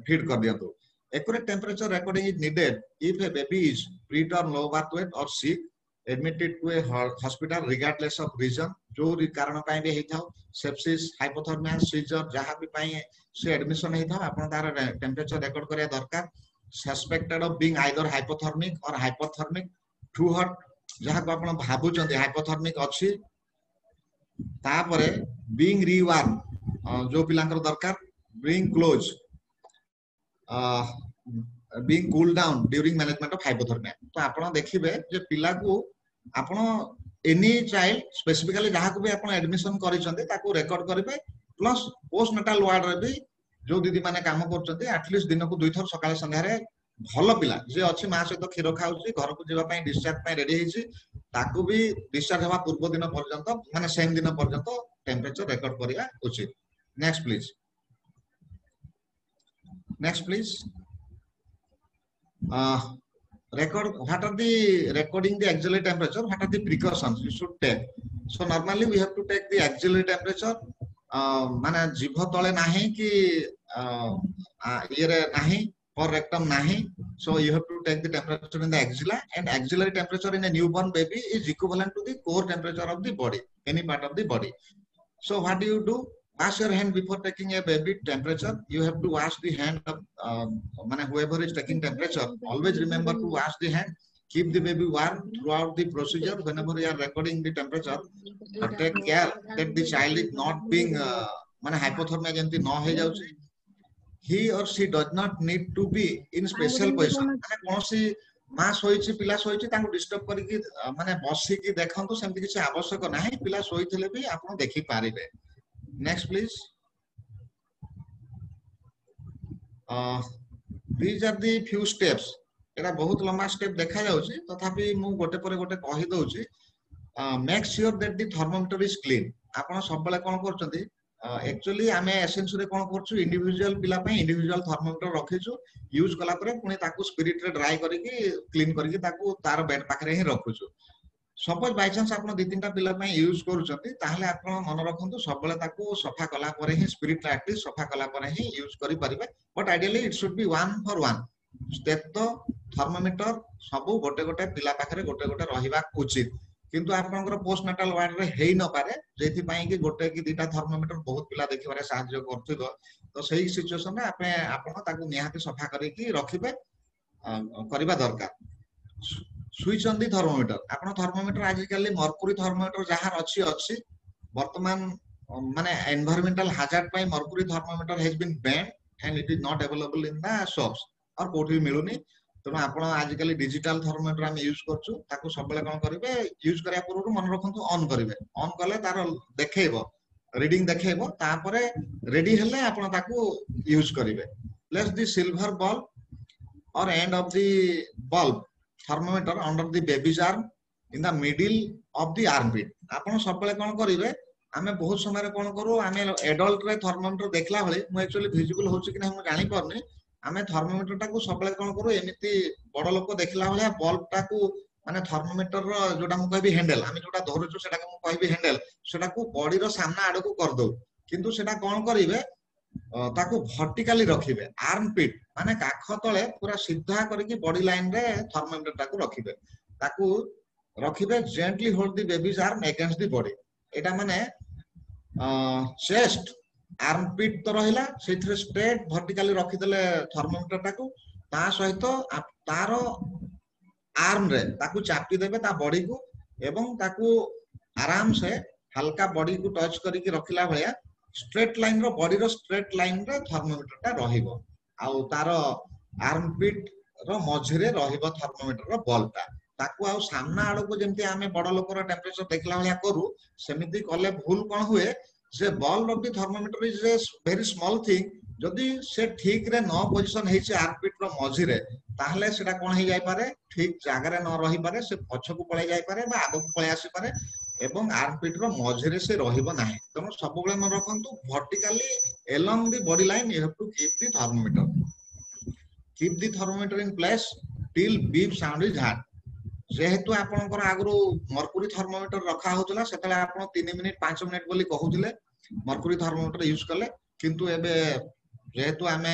फीड कर दियंतु. Accurate temperature recording is needed if a baby is preterm low birth weight or sick admitted to a hospital regardless of reason जो कारण पई भी हेथाउ सेप्सिस हाइपोथर्मिया सीजर जहां भी पई से एडमिशन हेथाउ आपन तार टेम्परेचर रेकॉर्ड करिया दरकार. Suspected of being either hypothermic or hypothermic too hot जहां को आपण भाबु चंदी hypothermic अछि तापरे being rewarm जो पिलांकर दरकार being close being cool down during management of hypothermia तो आपण देखिबे जे पिला को आपण एनी चाइल्ड स्पेसिफिकली जहां को भी आपण एडमिशन करि चंदी ताको रेकॉर्ड करिवे प्लस पोस्ट नाटाल वार्ड रे भी जो दीदी माने काम करछन्ते एटलीस्ट दिन को दुई थर सकाळे संध्या रे भलो पिला जे अछि मा सहित खीर खाउची घर को जेबा पई डिस्चार्ज पई रेडी हेची ताकू भी डिस्चार्ज हेबा पूर्व दिन पर्यंत माने सेम दिन पर्यंत टेम्परेचर रेकॉर्ड करिया उचित. Next please record what are the recording the auxiliary temperature what are the precautions you should take. So normally we have to take the auxiliary temperature माने जीभ तले नाही कि ये रे नाही or rectum nahi so you have to take the temperature in the axilla and axillary temperature in a newborn baby is equivalent to the core temperature of the body any part of the body. So what do? Wash your hand before taking a baby temperature. You have to wash the hand of whoever is taking temperature. Always remember to wash the hand. Keep the baby warm throughout the procedure. Whenever you are recording the temperature, take care that the child is not being hypothermia jenti no he jauchi. He or she does not need to be in special position. माँ शोइछि पिला शोइछि तांको disturb करिकि माने बसिकी देखंतु सेमति किछि आवश्यक नाही पिला शोइथिले भी आपण देखि पारिबे next please these are the few steps एटा बहुत लंबा स्टेप देखा जाउछि तथापि मु गोटे परे गोटे कहि दउछि make sure that the thermometer is clean आपण सब बेले कोन करचंती एक्चुअली आमे एसेंस रे कोन करछु इंडिविजुअल पिला पे इंडिविजुअल थर्मोमीटर रखिछु यूज कला परे पुनी ताकू स्पिरिट रे ड्राई करिकि क्लीन करिकि ताकू तार बेड पाखरे ही रखुछु सपोज बाय चांस आपण दि तीनटा पिला पे यूज करूचंती ताहले आपण मन रखंतु सब बेले ताकू सफा कला परे ही स्पिरिट एटलीस्ट सफा कला परे ही यूज करि परिबे but ideally it should be one for one step तो थर्मोमीटर सब गोटे गोटे पिला पाखरे गोटे गोटे रहिबा उचित किंतु आपनकर पोस्टनाटाल वार्ड रे हेई न पारे जेथि पई कि गोटे कि दुटा थर्मोमीटर बहुत पिला देखिबारे सहाय्य करथिबो तो सही सिचुएशन रे आपण ताकू निहाती सफा करिकि रखिबे करिबा दरकार स्विच ऑन द थर्मोमीटर आपण थर्मोमीटर आजिकली मर्क्यूरी थर्मोमीटर जहार अछि वर्तमान माने एनवायरमेंटल हैजार्ड पई mercury thermometer has been banned and it is not available in the shops or कोठी मिलुनी तो आपण आजिकली डिजिटल थर्मोमीटर हम यूज करछु ताकू सब बेले कोन करिवे यूज करिया पूर्व मन रखंतु ऑन करिवे ऑन कले तार देखेइबो रीडिंग देखेइबो तापरे रेडी हेले आपण ताकू यूज करिवे प्लेस द सिल्वर बल्ब और end of the bulb thermometer under the baby's arm in the middle of the armpit आपण सब बेले कोन करिवे आमे बहुत समय रे कोन करू आमे एडल्ट रे थर्मोमीटर देखला भले मु एक्चुअली विजिबल होछि कि नै हम जानि परनी आमे थर्मोमीटर टाकू सबले कोन करू एमिति बड़ लोक देखला भले बल्ब टाकू माने थर्मोमीटर रो जोटा मु कहबी हैंडल आमे जोटा धरुछु सेटा मु कहबी हैंडल सेटा को बॉडी रो सामना आडो को कर दो किंतु सेटा कोन करिवे ताकू वर्टिकली रखिबे आर्म पिट माने काख तळे पूरा सीधा करके बॉडी लाइन रे थर्मोमीटर टाकू रखिबे ताकू रखिबे gently hold the baby's arm against the body एटा माने चेस्ट आर्म पिट तो रहिला सेथरे स्ट्रेट वर्टिकली रखि देले थर्मोमीटर टाकू ता सहित तार आर्म रे ताकू चापी देबे ता बॉडी को एवं ताकू आराम से हल्का बॉडी को टच करिकि रखिला भलिया स्ट्रेट लाइन रो बॉडी रो स्ट्रेट लाइन रे थर्मोमीटर ता रहिबो आउ तार आर्म पिट रो मझरे रहिबो थर्मोमीटर रो बल्ब ता ताकू आउ सामना आडो को जेमति आमे बड़ लोकर टेम्परेचर देखला भलिया करू सेमिति कले भूल कोन हुए जे bulb of the thermometer is a very small thing जदि से ठीक रे न पोजीशन हेछि आर्मपिट रो मझिरे ताहले सेटा कोन हे जाय पारे ठीक जागा रे न रहि पारे से पछ को पळे जाय पारे बा आगो को पळे आसी पारे एवं आर्मपिट रो मझिरे से रहिबो नाही तनो सब बेले मन रखंतु vertically along the body line you have to keep the thermometer in place till beep sound is heard जेहेतु आपनकर आगरो मर्क्यूरी थर्मोमीटर रखा होतला सेतले आपन 3 मिनिट 5 मिनिट बोली कहउतिले मर्क्यूरी थर्मोमीटर यूज करले किंतु एबे जेहेतु आमे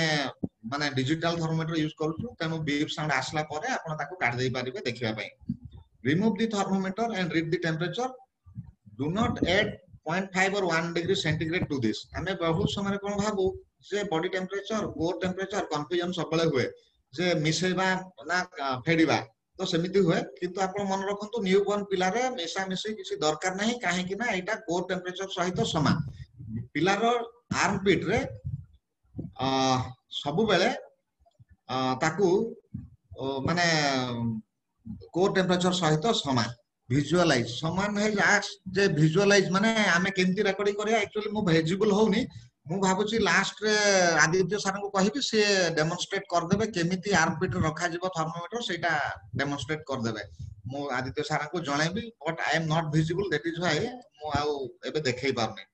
माने डिजिटल थर्मोमीटर यूज करछु तनो बीप साउंड आसला परे आपन ताको काट देई परिबे देखिबा पई remove the thermometer and read the temperature do not add 0.5 और 1 डिग्री सेंटीग्रेड टू दिस आमे बहुत समय कोन भाबू जे body temperature core temperature confusion सबले हुए जे मिसेबा ना फेडिबा तो सेमिति हुए किंतु आपण मन रखंतु न्यू बॉर्न पिला रे मिसा मिसी किसी दरकार नाही काहे कि ना एटा कोर टेंपरेचर सहित समान पिला रो आर्म पिट रे सब बेले ताकू माने कोर टेंपरेचर सहित समान विजुअलाइज समान है जे विजुअलाइज माने आमे केंती रेकॉर्डिंग करिया एक्चुअली मु विजिबल होउनी मु भाबुची लास्ट रे आदित्य सर को कहिबी से डेमोन्स्ट्रेट कर देबे केमिति आर्मपिट रखा जिवो थर्मोमीटर सेटा डेमोन्स्ट्रेट कर देबे मु आदित्य सर को जणाइबी but I am not visible that is why मु आउ एबे देखै पारने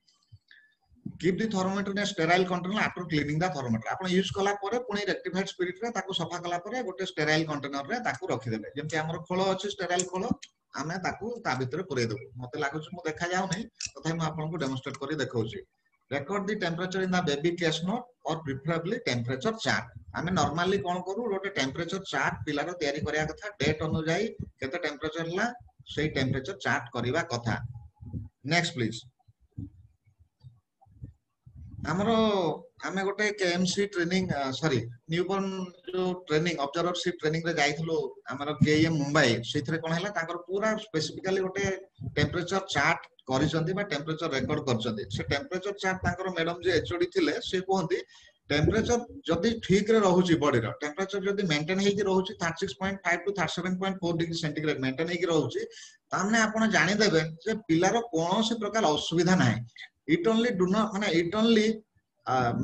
keep the thermometer in sterile container after cleaning the thermometer आपण यूज कला परे पुनी रेक्टिफाइड स्पिरिट रे ताको सफा कला परे गोटे स्टेराइल कंटेनर रे ताको रखि देबे जेमति हमर खोलो अछि स्टेराइल खोलो आमे ताको ता भीतर पुरै देबो मते लागुछ मु देखा जाउ नै तथापि म आपन को डेमोन्स्ट्रेट करि देखौछि record the temperature in the baby case note or preferably temperature chart आमे नॉर्मली कोन करू रोटे टेम्परेचर चार्ट पिला रो तयारी करिया कथा डेट अनुसार केते टेम्परेचर ला सेही टेम्परेचर चार्ट करिवा कथा नेक्स्ट प्लीज हमरो आमे गोटे केएमसी ट्रेनिंग सॉरी न्यूबॉर्न जो ट्रेनिंग ऑब्जर्वरशिप ट्रेनिंग रे जाइथलो हमरो केएम मुंबई सेथरे कोन हैला ताकर पूरा स्पेसिफिकली गोटे टेम्परेचर चार्ट करिसंती बा टेम्परेचर रेकॉर्ड करचंती से टेम्परेचर चार्ट ताकर मैडम जे एचओडी थिले से कहंती टेम्परेचर जदि ठीक रे रहउची बॉडी रो टेम्परेचर जदि मेंटेन हेकी रहउची 36.5 टू 37.4 डिग्री सेंटीग्रेड मेंटेन हेकी रहउची तामने आपण जानि देबे जे पिलार कोनोसी प्रकार असुविधा नाही इट ओनली डू नॉट माने इट ओनली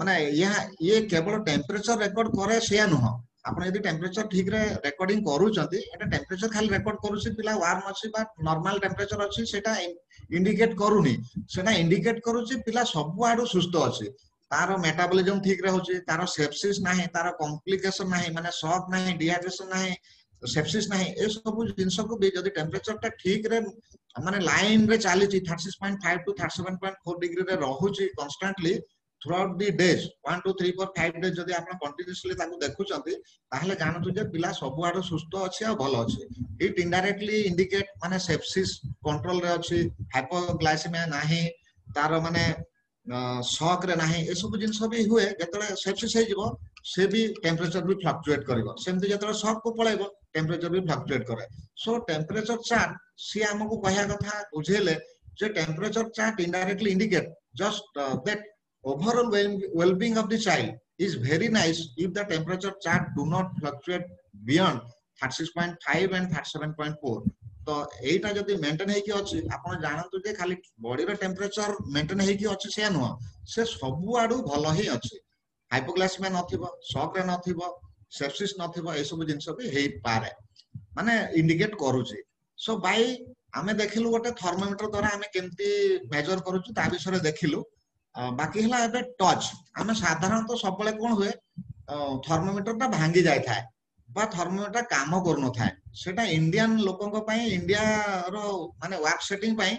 माने ये केवल टेम्परेचर रिकॉर्ड करे से नुह आपण यदि टेम्परेचर ठीक रे रिकॉर्डिंग करूचंती एटा टेम्परेचर खाली रिकॉर्ड करूची पिला वार्म अछि बा नॉर्मल टेम्परेचर अछि सेटा इंडिकेट करूनी सेना इंडिकेट करूची पिला सब आडू सुस्त अछि तार मेटाबॉलिज्म ठीक रहउची तार सेप्सिस नाही तार कॉम्प्लिकेशन नाही माने शॉक नाही डिहाइड्रेशन नाही सेप्सिस नाही ए सब जिंस को भी जदि टेम्परेचर ता ठीक रे माने लाइन रे चाली 36.5 टू 37.4 डिग्री रे रहउची constantly throughout the days 1 2 3 4 5 days जदि आपण कंटीन्यूअसली ताकू देखुचंती ताहले जानतु जे पिला सब आडू सुस्त अछि आ भलो अछि इट इनडायरेक्टली इंडिकेट माने सेप्सिस कंट्रोल रे अछि हाइपोग्लाइसेमिया नाही तार माने शॉक रे नाही ए सब जिंस भी हुए जतले सेप्सिस हे जिवो से भी टेम्परेचर भी फ्लक्चुएट करिवो सेमति जतले शॉक को पळेबो टेम्परेचर भी फ्लक्चुएट करे सो टेम्परेचर चार्ट सी हमको कहया कथा बुझेले जे temperature chart indirectly indicate just that overall well-being of the child is very nice if the temperature chart do not fluctuate beyond 36.5 and 37.4 तो एटा जदि मेंटेन हेकी अछि आपण जानतु जे खाली बॉडी रो टेम्परेचर मेंटेन हेकी अछि से नुह से सब आडू भलो ही अछि हाइपोग्लाइसेमिया नथिबो शॉक रे नथिबो सेप्सिस नथिबो ए सब जिंस भी हेई पारे माने इंडिकेट करूची सो बाय आमे देखिलु गोटे थर्मोमीटर द्वारा आमे केमती मेजर करूची ता विषय देखिलु बाकी हला एबे टच आमे साधारणतः सबले कोन हुए थर्मोमीटर ता भांगी जाय थाए बा थर्मोमीटर काम कर न थाए सेटा इंडियन लोकन पई इंडिया रो माने वर्क सेटिंग पई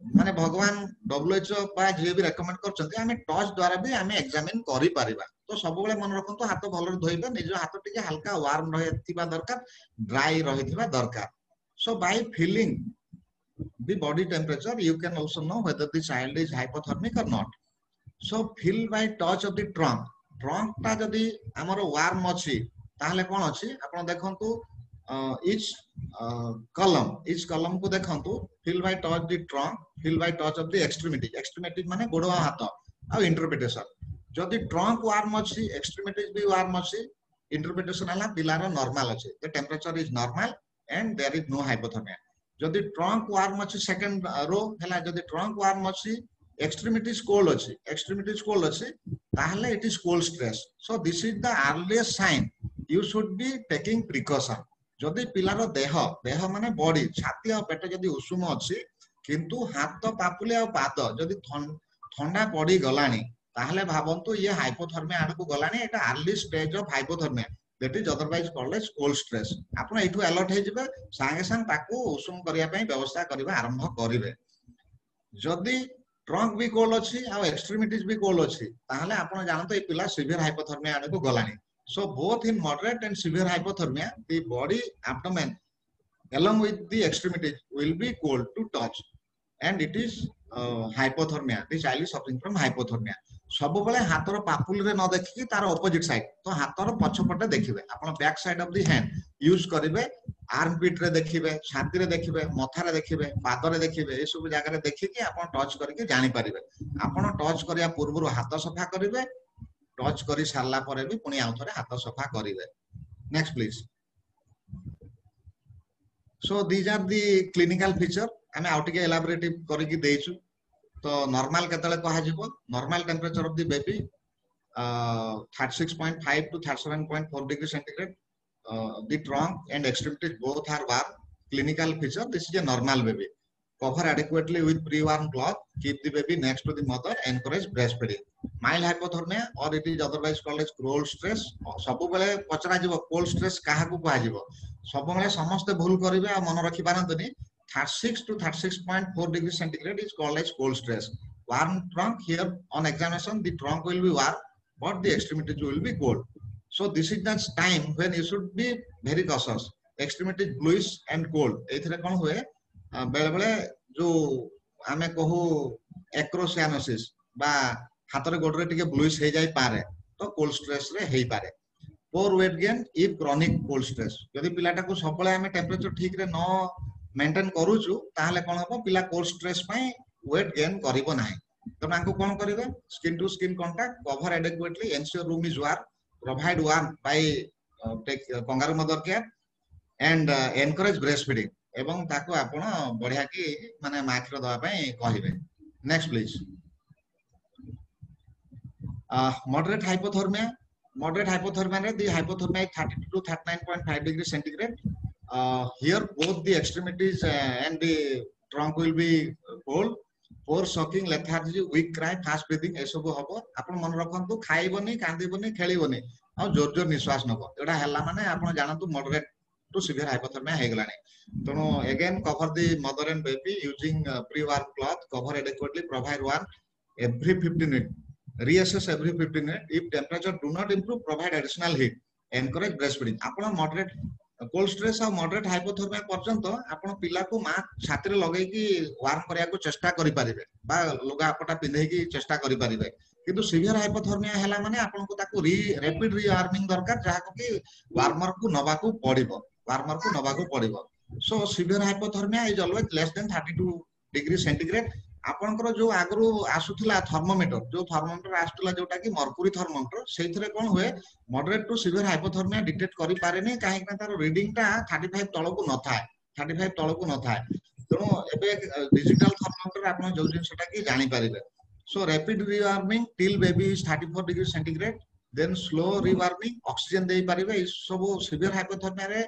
माने भगवान WHO बा जे भी रेकमेंड करचंती आमे टच द्वारा भी आमे एग्जामिन करि परिबा तो सब बेले मन रखंतु हाथ भलो धोइबे निज हाथ टिके हल्का वार्म रहिथिबा दरकार ड्राई रहिथिबा दरकार so by feeling the body temperature you can also know whether the child is hypothermic or not so feel by touch of the trunk ता जदी हमरो वार्म अछि ताहले कोन अछि आपण देखंतु each column को देखंतु feel by touch the trunk feel by touch of the extremity माने गोडवा हाथ आ इंटरप्रिटेशन जदी trunk वार्म अछि extremities भी वार्म अछि इंटरप्रिटेशन हला पिलार नॉर्मल अछि the temperature is normal and there is no hypothermia जदी ट्रंक वार्म अछि सेकंड रो हला जदी ट्रंक वार्म अछि एक्सट्रीमिटीज कोल्ड अछि ताहले it is cold stress so this is the earliest sign you should be taking precaution जदी पिलार देह माने बॉडी छाती आ पेट जदी उषुम अछि किंतु हाथ पापुले आ पाद जदी ठंडा पड़ी गलानी ताहले भाबंतु ये हाइपोथर्मिया आडको गलानी एटा early stage of hypothermia that is otherwise called as cold stress आपण एठु अलर्ट हे जिबे संगे संग ताकू उषुम करिया पई व्यवस्था करिबा आरंभ करिवे जदी ट्रंक भी कोल्ड अछि आ एक्सट्रीमिटीज भी कोल्ड अछि ताहले आपण जानतो ए पिला सिवियर हाइपोथर्मिया आडको गलानी so both in moderate and severe hypothermia the body abdomen along with the extremities will be cold to touch and it is hypothermia the child is suffering from hypothermia सब बेले हाथर पापुल रे न देखि तार opposite side तो हाथर पछपटे देखिबे आपण back side of the hand use करिवे आर्म पिट रे देखिबे छाती रे देखिबे मथा रे देखिबे पाद रे देखिबे ए सब जगह रे देखि कि आपण टच करके जानि परिबे आपण टच करिया पूर्व हाथ सफा करिवे टच करी सारला परे भी पुनी आउथरे हाथ सफा करिवे next please so these are the clinical feature हमें आउटिके एलाबोरेटिव करिकि देइछु तो नॉर्मल केतले कहा जिवो normal temperature of the baby 36.5 to 37.4 degree centigrade the trunk and extremities both are warm clinical feature this is a normal baby cover adequately with pre-warm cloth keep the baby next to the mother encourage breastfeeding mild hypothermia or it is otherwise called as cold stress सब बेले पचरा जिवो cold stress काहा को कहा जिवो सब बेले समस्त भूल करिवे आ मन रखि पारंतनी 36 to 36.4 degrees centigrade is called as cold stress. Warm trunk here on examination the trunk will be warm but the extremities will be cold. So this is the time when you should be very cautious. Extremities bluish and cold. एथिरे कोन हुए बेले बेले जो आमे कहू एक्रोसियानोसिस बा हाथरे गोडरे टिके bluish हे जाई पारे तो कोल्ड स्ट्रेस रे हेई पारे. Poor weight gain if chronic cold stress यदि पिलाटा को सबले आमे टेम्परेचर ठीक रे न मेंटेन करूछु ताहले कोन हो पिला कोल्ड स्ट्रेस पई वेट गेन करिवो नाही ତେଣୁ ଆଙ୍କୁ କଣ କରିବେ skin two skin contact cover adequately ensure room is warm provide warm by take kangaroo mother care and encourage breastfeeding ଏବଂ ତାକୁ ଆପଣ ବଢିଆ କି ମାନେ ମା କ୍ଷୀର ଦେବା ପାଇଁ କହିବେ next please moderate hypothermia ରେ the hypothermia is 32 to 39.5 degrees centigrade here both the extremities and the trunk will be cold poor sucking lethargy weak cry fast breathing ଏସବୁ ହବ ଆପଣ ମନେ ରଖନ୍ତୁ ଖାଇବନି କାନ୍ଦିବନି ଖେଳିବନି ଆଉ ଜୋର ଜୋର ନିଶ୍ୱାସ ନବ ଏଟା ହେଲା ମାନେ ଆପଣ ଜାଣନ୍ତୁ moderate to severe hypothermia ହେଇଗଲାଣି ତେଣୁ again cover the mother and baby using pre-warm cloth cover adequately provide warm every 15 minutes reassess every 15 minutes if temperature do not improve provide additional heat encourage breastfeeding ଆପଣ moderate cold stress ଆଉ moderate hypothermia पर्यंत ଆପଣ ପିଲାକୁ ମା ଛାତିରେ ଲଗେଇକି warm କରିବାକୁ ଚେଷ୍ଟା କରିପାରିବେ ବା ଲୁଗା ଆପଟା ପିନ୍ଧେଇକି ଚେଷ୍ଟା କରିପାରିବେ କିନ୍ତୁ ସିଭିୟର ହାଇପୋଥର୍ମିଆ ହେଲା ମାନେ ଆପଣଙ୍କୁ ତାକୁ ରାପିଡ ରିୱାର୍ମିଂ ଦରକାର ଯାହାକୁ କି ୱାର୍ମର କୁ ନବାକୁ ପଡିବ so severe hypothermia is always less than 32 degree centigrade ଆପଣଙ୍କର ଯୋଉ ଆଗରୁ ଆସୁଥିଲା ଥର୍ମୋମିଟର ଆସୁଥିଲା ଯୋଉଟା କି ମର୍କୁରୀ ଥର୍ମୋମିଟର ସେଇଥିରେ କଣ ହୁଏ moderate to severe hypothermia detect କରି ପାରେନି କାହିଁକି ନା ତାର ରିଡିଂ ଟା 35 ତଳକୁ ନଥାଏ ତେଣୁ ଏବେ ଡିଜିଟାଲ ଥର୍ମୋମିଟର ଆପଣ ଯୋଉ ଜିନିଷଟା କି ଜାଣି ପାରିବେ so rapid rewarming till baby is 34 degree centigrade then slow rewarming oxygen ଦେଇ ପାରିବେ ଏ ସବୁ severe hypothermia ରେ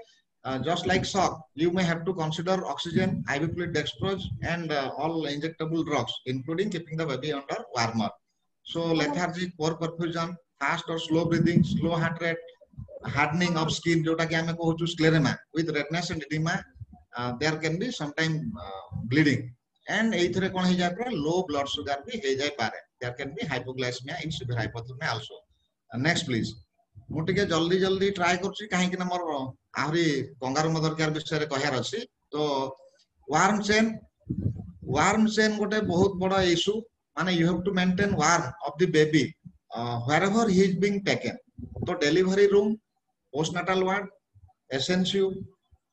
just like shock you may have to consider oxygen IV fluid dextrose and all injectable drugs including keeping the baby under warmer so lethargy poor perfusion fast or slow breathing slow heart rate hardening of skin jota ki ame kohuchu sclerema with redness and edema there can be sometime bleeding and eithre kon he jay low blood sugar bhi he jay pare there can be hypoglycemia in severe hypothermia also next please ମୁଁ ଟିକେ ଜल्दी try କରୁଛି କାହିଁକି ନା ମୋର ଆହୁରି kangaroo mother care ବିଷୟରେ କହିବାର ଅଛି ତ ୱାର୍ମ ଚେନ୍ ଗୋଟେ ବହୁତ ବଡ ଇସ୍ୟୁ ମାନେ you have to maintain warm of the baby wherever he is being taken so delivery room postnatal ward SNCU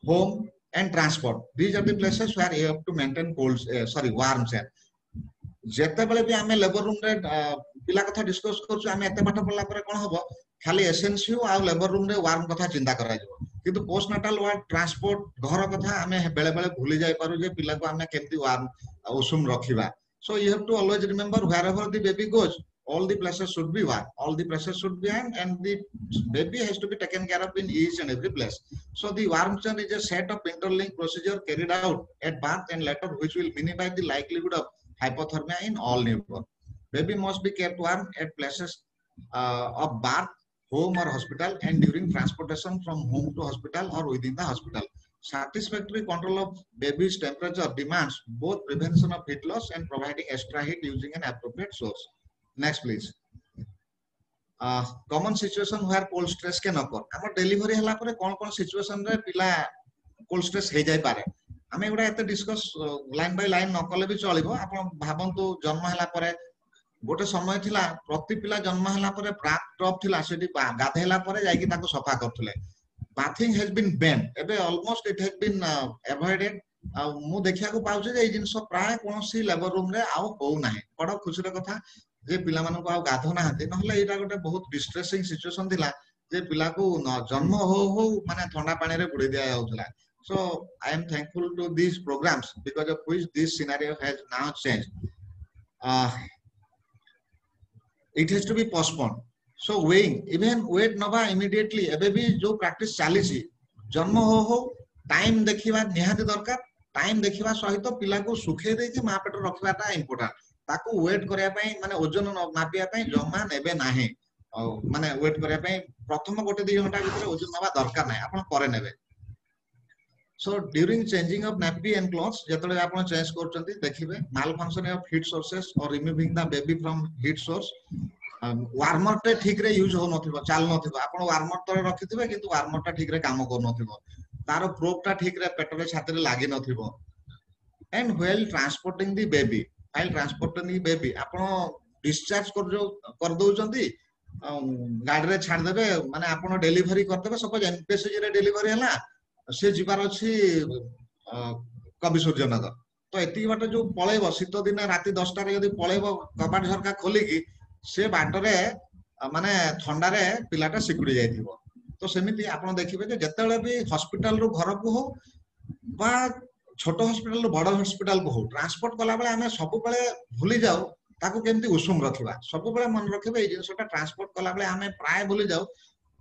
home and transport these are the places where you have to maintain warm chain ଯେତେବେଳେ ବି ଆମେ labour room ରେ ପିଲା କଥା discus କରୁଛୁ ଆମେ ଏତେ ପାଠ ପଢିଲା ପରେ କଣ ହବ ଖାଲି SNCU ଆଉ ଲେବର ରୁମ ରେ ୱାର୍ମ କଥା ଚିନ୍ତା କରାଯିବ କିନ୍ତୁ postnatal ward transport ଘର କଥା ଆମେ ବେଳେ ବେଳେ ଭୁଲି ଯାଇ ପାରୁ ଯେ ପିଲାକୁ ଆମେ କେମିତି ୱାର୍ମ ଉଷୁମ ରଖିବା so you have to always remember wherever the baby goes all the places should be warm and the baby has to be taken care of in each and every place so the warm chain is a set of interlinked procedure carried out at birth and later which will minimize the likelihood of hypothermia in all newborn baby must be kept warm at places of birth home or hospital and during transportation from home to hospital or within the hospital satisfactory control of baby's temperature demands both prevention of heat loss and providing extra heat using an appropriate source next please common situation where cold stress can occur our delivery hela pore kon situation re pila cold stress he jay pare ଆମେ ଏଗୁଡ଼ା ଏତେ discus line by line ନ କଲେ ବି ଚଳିବ ଆପଣ ଭାବନ୍ତୁ ଜନ୍ମ ହେଲା ପରେ ଗୋଟେ ସମୟ ଥିଲା ପ୍ରତି ପିଲା ଜନ୍ମ ହେଲା ପରେ ବ୍ରାଥ୍ ଟବ୍ ଥିଲା ସେଠି ଗାଧେଇଲା ପରେ ଯାଇକି ତାକୁ ସଫା କରୁଥିଲେ ବାଥିଂ ହେଜ୍ ବିନ୍ ବେନ୍ ଏବେ ଅଲମୋଷ୍ଟ ଇଟ୍ ହେଜ୍ ବିନ୍ ଆଭଏଡେଡ୍ ଆଉ ମୁଁ ଦେଖିବାକୁ ପାଉଛି ଯେ ଏଇ ଜିନିଷ ପ୍ରାୟ କୌଣସି ଲେବର ରୁମ ରେ ଆଉ ହଉନାହିଁ ବଡ ଖୁସିର କଥା ଯେ ପିଲାମାନଙ୍କୁ ଆଉ ଗାଧଉନାହାନ୍ତି ନହେଲେ ଏଇଟା ଗୋଟେ ବହୁତ ଡିଷ୍ଟ୍ରେସିଂ ସିଚୁଏସନ ଥିଲା ଯେ ପିଲାକୁ ଜନ୍ମ ହଉ ମାନେ ଥଣ୍ଡା ପାଣିରେ ବୁଡେଇ ଦିଆଯାଉଥିଲା so I am thankful to these programs because of which this scenario has now changed it has to be postponed so weighing even weight nova immediately ebe bi jo practice chalichi janma ho time dekhiba nihati darkar time dekhiba सहित पिला को सुखे देकी मा पेट रखिबा ता important ताको wait करिया पई माने ओजन मापिया पई जमा नेबे नाही माने वेट करिया पई प्रथम गोटे 2 घंटा भीतर ओजन नबा दरकार नाही आपण करे नेबे so during changing of nappy and clothes जेतले आपण change करचंती देखिबे malfunction of heat sources or removing the baby from heat source warmer टे ठीक रे यूज हो नथिबो चाल नथिबो आपण वार्मर तरे रखिथिबे किंतु वार्मर टा ठीक रे काम कर नथिबो तारो प्रोब टा ठीक रे पेट रे छाती रे लागि नथिबो and while transporting the baby आपण डिस्चार्ज कर दउचंती गाडी रे छाड़ देबे माने आपण डिलीवरी कर देबे सपोज एमपीएसजी रे डिलीवरी हला से जिबार अछि कवि सूर्यनगर तो एति बाटे जो पळेबो शीत दिन राति 10टा रे यदि पळेबो कबाट झरका खोलिकी से बाटरे माने ठंडारे पिलाटा सिकुड़ी जाइथिबो तो सेमिति आपण देखिबे जे जतेबेले भी हॉस्पिटल रु घर को हो बा छोट हॉस्पिटल रु बड़ हॉस्पिटल को हो ट्रांसपोर्ट कला बेले हमें सब बेले भूली जाऊ ताको केमती उषुम रखिबा सब बेले मन रखिबे ए जिंसटा ट्रांसपोर्ट कला बेले हमें प्राय भूली जाऊ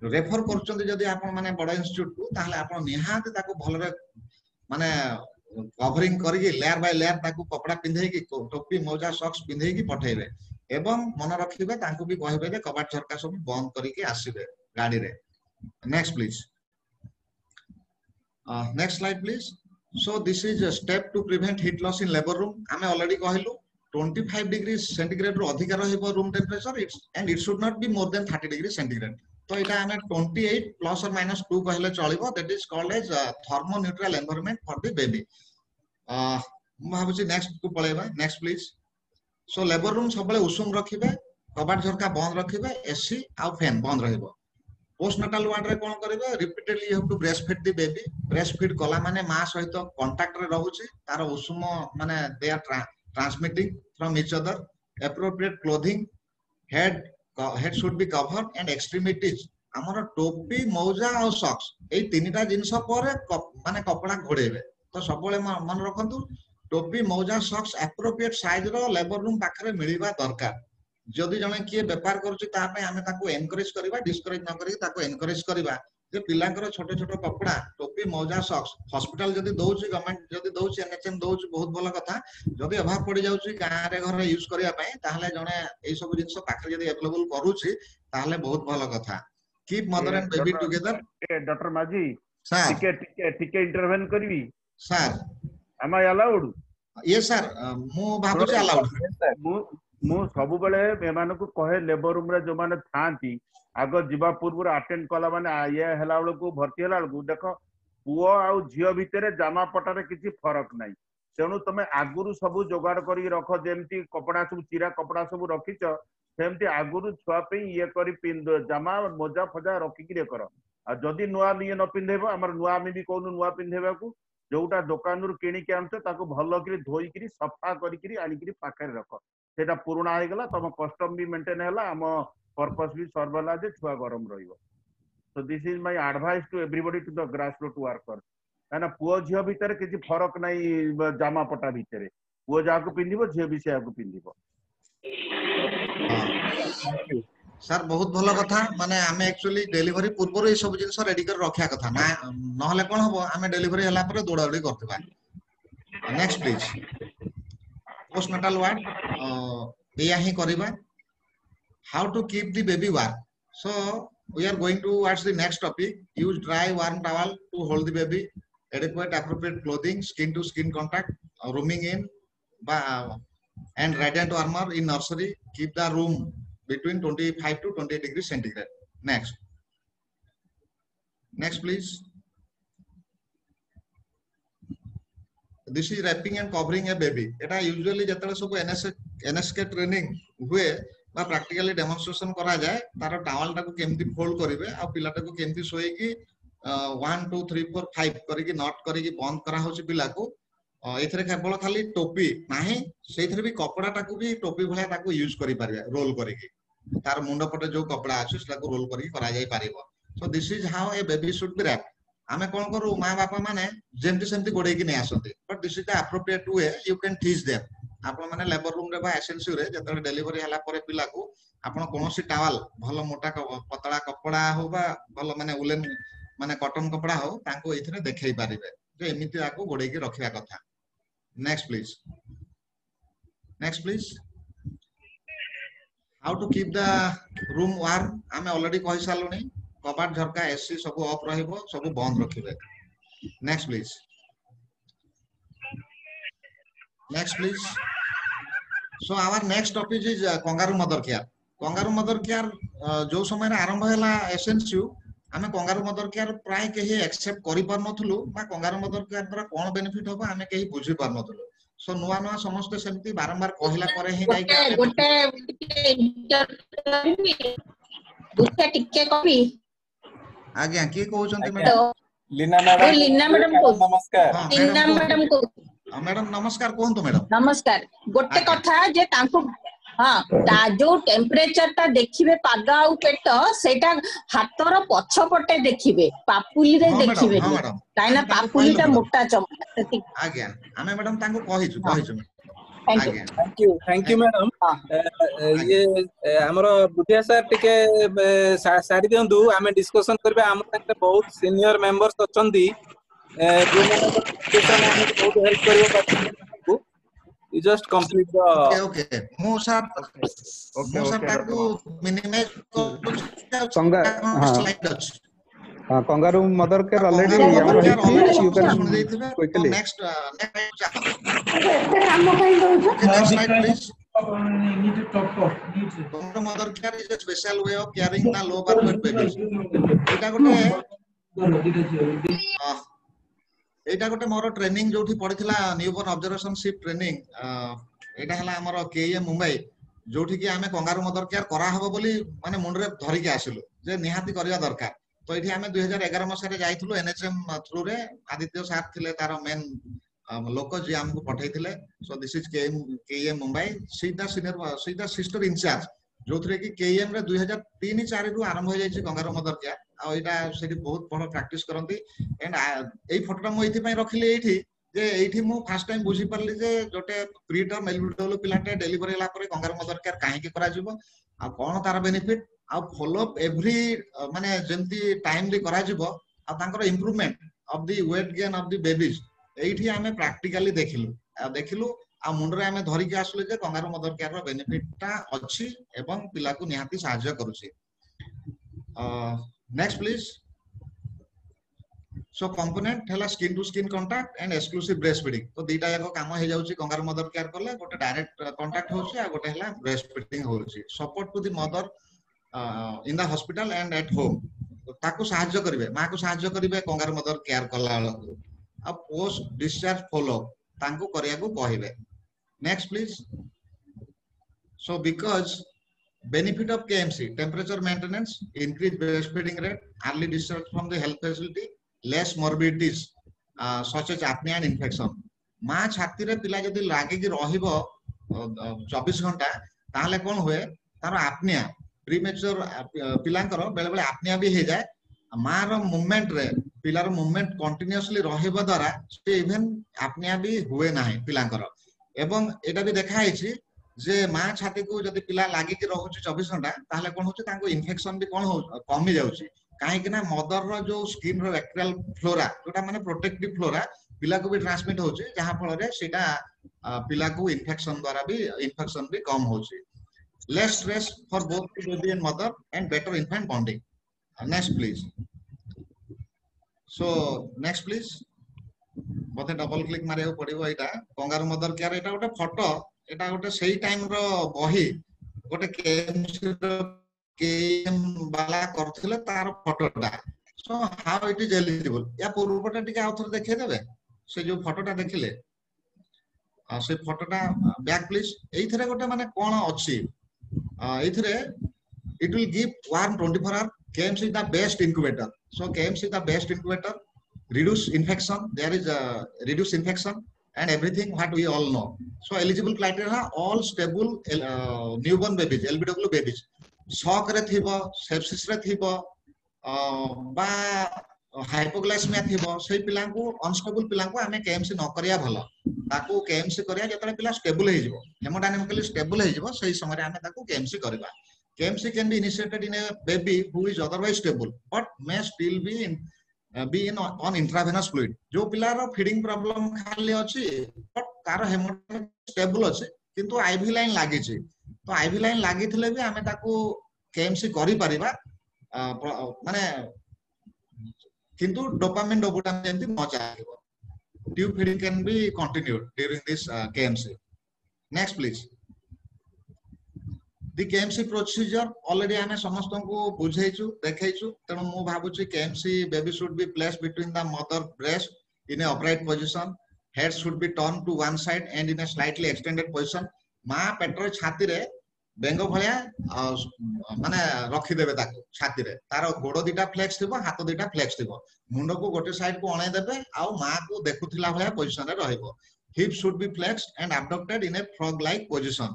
रेफर करचंदी जदी आपण माने बड़ इंस्टीट्यूट को ताहले आपण निहात ताको भलरे माने कवरिंग करके लेयर बाय लेयर ताको कपड़ा पिंधे की टोपी मोजा सॉक्स पिंधे की पठेबे एवं मन रखिबे ताको भी कहबे जे कबाट झरका सब बंद करके आसीबे गाड़ी रे next please next slide please so this is a step to prevent heat loss in labour room हमें ऑलरेडी कहलु 25 डिग्री सेंटीग्रेड रो अधिक रहइबो room temperature and it should not be more than 30 degree centigrade तो इटा हमें 28 plus और minus 2 कहले चलिबो that is called as thermo neutral environment for the baby भाबुची नेक्स्ट को पळेबा next please so labour room सबले उषुम रखिबे कबाट झरका बंद रखिबे एसी आ फैन बंद रहइबो पोस्टनाटाल वार्ड रे कोन करिवे repeatedly you have to breast feed the baby breast feed कला माने मां सहित कांटेक्ट रे रहउची तार उषुम माने they are transmitting from each other appropriate clothing head should be covered and extremities हमर टोपी मौजा और सॉक्स ए तीनटा जिंस पर माने कपड़ा घोड़ेबे तो सबले मन रखंतु टोपी मौजा सॉक्स एप्रोप्रिएट साइज रो लेबर रूम पाखरे मिलिबा दरकार जदि जने किए व्यापार करूची ता पे हमें ताको एनकरेज करबा डिस्करेज न करी ताको एनकरेज करबा जे पिलांकर छोटे छोटे कपड़ा टोपी मौजा सॉक्स हॉस्पिटल जदि दोउची गवर्नमेंट जदि दोउची एनएचएम दोउची बहुत भलो कथा जदि अभाव पड़ी जाउची गां रे घर यूज करिया पई ताहले जने एई सब जिंस पाखरे जदि अवेलेबल करूची ताहले बहुत भलो कथा keep mother and baby together doctor माजी सर टिके इंटरवेन करबी सर am I allowed ये सर मु भाबुची अलाउड मु सब बेले एमान को कहे लेबर रूम रे जो माने थांती आगो जीवा पूर्व अटेंड कला माने ये हला बेले को भर्ती हला बेले देखो पुओ आ झियो भितरे जामा पटारे किछि फरक नाही तेनु तमे आगुरु सब जोगाड़ करी रखो जेमती कपड़ा सब चिरा कपड़ा सब रखिछ सेमती आगुरु छुआ पे ये करी पिंद जामा मोजा फजा रखी कि रे करो आ जदी नुआ लिए न पिंधेबो हमर नुआ में भी कोनो नुआ पिंधेबा को जोटा दुकान रु किणी के आनछ ताको भलो करी धोई करी सफा करी करी आनी करी पाखरे रखो सेटा पुराना हो गला तम कस्टम भी मेंटेन हैला हम पर्पस भी सर्व होला जे छुआ गरम रहिबो so this is my advice to everybody to the grass root worker काना पुओ झियो भीतर किछि फरक नाही जामा पटा भीतर पुओ जाको पिंदिबो झियो भी से आको पिंदिबो सर बहुत भलो कथा माने हमें एक्चुअली डिलीवरी पूर्व ए सब जिंस रेडी कर रखिया कथा ना नहले कोन हबो हमें डिलीवरी हला पर दौड़ादौड़ी करतबा नेक्स्ट प्लीज पोस्टनाटाल वार्ड या ही करबा how to keep the baby warm so we are going to what's the next topic use dry warm towel to hold the baby adequate appropriate clothing skin to skin contact rooming in and radiant warmer in nursery keep the room between 25 to 28 degrees centigrade next please this is wrapping and covering a baby eta usually jetale सब NSK training हुए बा practically demonstration करा जाए तार towel टाको केमती fold करिवे आ पिला टाको केमती सोई की 1 2 3 4 5 करिकी नॉट करिकी बंद करा होची पिला को एथरे केवल खाली टोपी नाही सेथरे भी कपड़ा टाको भी टोपी भला टाको यूज करि पारिबे रोल करिकी तार मुंड पटे जो कपड़ा अछि सेटाको रोल करिकी करा जाय पारिबो so this is how a baby should be wrap आमे कोन करू मां बापा माने जेमति सेमति गोडे की नै आसंती but this is the appropriate way you can teach them आपण माने लेबर रूम रे बा एसेंसी रे जतले डिलीवरी हला परे पिला को आपण कोनोसी टावल भलो मोटा पतला कपड़ा हो बा भलो माने उलेन माने कॉटन कपड़ा हो तांको इथरे देखै पारिबे जे एमिति आको गोडे की रखिया कथा next please how to keep the room warm आमे ऑलरेडी कहि सालुनी कबाट झरका एसी सब ऑफ रहइबो सब बंद रखिबे next please so our next topic is kangaroo mother care जो समय आरंभ हैला एसएनसीयू आमे कंगारू मदर केयर प्राय केही एक्सेप्ट करि पार नथुलु बा कंगारू मदर केयर द्वारा कोन बेनिफिट होबा आमे केही बुझि पार नथुलु सो नुआ नुआ समस्त सेमती बारंबार कहिला परे ही नाही गुटे टिके कॉपी आज्ञा की कहउछन्ती मैडम लीना मैडम को नमस्कार लीना मैडम को मैडम नमस्कार कहंतु मैडम नमस्कार गोटे आज्ञा। कथा जे तांको हाँ जो टेम्परेचर टा देखिबे पाद आउ पेट सेटा हातर पछपटे देखिबे पापुली रे हाँ मैडम देखिबे हाँ मैडम काइना आमे तांको पापुली कहलु टा मैडम मोटा चमड़ा सेति आज्ञा आमे मैडम तांको कहिछु हाँ कहिछु थैंक यू आज्ञा थैंक यू मैडम हाँ ये हमर बुधिया सर टिके सारी दियंतु आमे डिस्कशन करबे हम संगे बहुत सीनियर मेंबर्स अछंती जो माने डिस्कशन हम बहुत हेल्प करबो you just complete the okay okay मु सर ओके ओके तांको मिनिमाइज कंगा हाँ स्लाइड अछि हाँ kangaroo mother care already kangaroo हमर मदर केयर हेची ऑलरेडी यू कैन सुन देथिबे तो क्विकली नेक्स्ट एते काम कहीं दउछ Okay, next slide, please. Need to talk of. Need to. Congaru mother care is a special way of caring the low birth weight babies. एटा गोटे मोर training जोठी पड़िथिला newborn observationship training एटा हला हमर KM Mumbai जोठी कि आमे kangaroo mother care करा हबो बोली माने मुंडरे धरि के आसिलु जे निहाती करिया दरकार तो एठी आमे 2011 मसारे जाइथुलो एनएचएम थ्रू रे आदित्य सार थिले तार मेन लोक जे हमको पठाइथिले so this is KM Mumbai सीधा सीनियर सीधा सिस्टर इंचार्ज जो थरे कि केएम रे 2003 4 रु आरंभ हो जायछि कंगारू मदर केयर आ एटा सेठी बहुत बड़ प्रैक्टिस करंती एंड एई फोटोटा मो एथि पई रखिले एठी जे एठी मु फर्स्ट टाइम बुझी परली जे जोटे प्रीटर्म एलबिडब्ल्यू पिलाटे डिलीवरी होला परे कंगारू मदर केयर काहे के करा जिवो आ कोन तार बेनिफिट आ फॉलो अप एवरी माने जेंती टाइमली करा जिवो आ तांकर improvement of the weight gain of the babies एठी आमे प्रैक्टिकली देखिलु आ मुंडरे आमे धरि के आसले जे कंगारू मदर केयर रो बेनिफिट ता अछि एवं पिला को निहाती सहायता करूछि नेक्स्ट प्लीज सो कंपोनेंट हला skin to skin contact and exclusive breast feeding तो दीटा याको काम हे जाउछि कंगारू मदर केयर करले गोटे डायरेक्ट कांटेक्ट होछि आ गोटे हला ब्रेस्ट फीडिंग होछि support to the mother in the hospital and at home ताको सहायता करिवे मां को सहायता करिवे कंगारू मदर केयर करला आ पोस्ट डिस्चार्ज फॉलो तांको करिया को कहिवे next please so because benefit of KMC temperature maintenance increased breastfeeding rate early discharge from the health facility less morbidities such as apnea and infection मां छाती रे पिला जदी लागे कि रहिबो 24 घंटा ताहले कोन होए तार apnea प्रीमेच्योर पिलांकर बेले बेले apnea भी हे जाए मां रो मूवमेंट रे पिलार मूवमेंट कंटीन्यूअसली रहिबो द्वारा से इवन apnea भी हुए नाही पिलांकर एवं एटा भी देखा हैछि जे मां छाती को जदी पिला लागि कि रहउछि 24 घंटा ताहले कोन होछि तांको इन्फेक्शन भी कोन हो कमी जाउछि काहे कि ना मदर रो जो स्किन रो बैक्टीरियल फ्लोरा जोटा माने प्रोटेक्टिव फ्लोरा पिला को भी ट्रांसमिट होछि जहां फल रे सेटा पिला को इन्फेक्शन भी कम होछि less stress for both baby and mother and better infant bonding next please so next please मते डबल क्लिक मारियो पड़िबो एटा कंगारू मदर केयर एटा गोटे फोटो एटा गोटे सही टाइम रो बही गोटे केएम वाला करथिले तार फोटोटा so how it is eligible या पूर्वटा टिके आउथर देखै देबे से जो फोटोटा देखिले आ से फोटोटा बैक प्लीज एइथरे गोटे माने कोन अछि एइथरे it will give warm 24 hour KMC is the best incubator so KMC is the best incubator reduce infection there is reduce infection and everything what we all know so eligible criteria all stable newborn babies LBW babies shock रे थिबो sepsis रे थिबो बा hypoglycemia थिबो सेही पिला को unstable पिला को हमें KMC न करिया भलो ताको KMC करिया जतले पिला स्टेबल हे जिवो हेमोडायनामिकली स्टेबल हे जिवो सेही समय रे हमें ताको KMC करबा KMC can be initiated in a baby who is otherwise stable but may still be on intravenous fluid जो पिला रो फीडिंग प्रॉब्लम खाली अछि बट तार हेमोडायनामिक स्टेबल अछि किंतु आईवी लाइन लागि छि तो आईवी लाइन लागि थिले भी हमें ताको KMC करि परिबा माने किंतु डोपामिन डोबुटाम जेंति न चाहिबो tube feeding can be continued during this KMC नेक्स्ट प्लीज The KMC procedure already हमें समस्त को बुझेइछु देखैछु तनो मु भाबुछि KMC baby should be placed between the mother breast in a upright position head should be turned to one side and in a slightly extended position मां पेटर छाती रे ବେଙ୍ଗ ଭଳିଆ ମାନେ ରଖିଦେବେ ତାକୁ ଛାତିରେ, ତାର ଗୋଡ ଦିଟା ଫ୍ଲେକ୍ସ ଥିବ, ହାତ ଦିଟା ଫ୍ଲେକ୍ସ ଥିବ, ମୁଣ୍ଡକୁ ଗୋଟେ ସାଇଡ କୁ ଅଣେଇ ଦେବେ ଆଉ ମାକୁ ଦେଖୁଥିଲା ଭଳିଆ ପୋଜିସନରେ ରହିବ। Hips should be flexed and abducted in a frog-like position.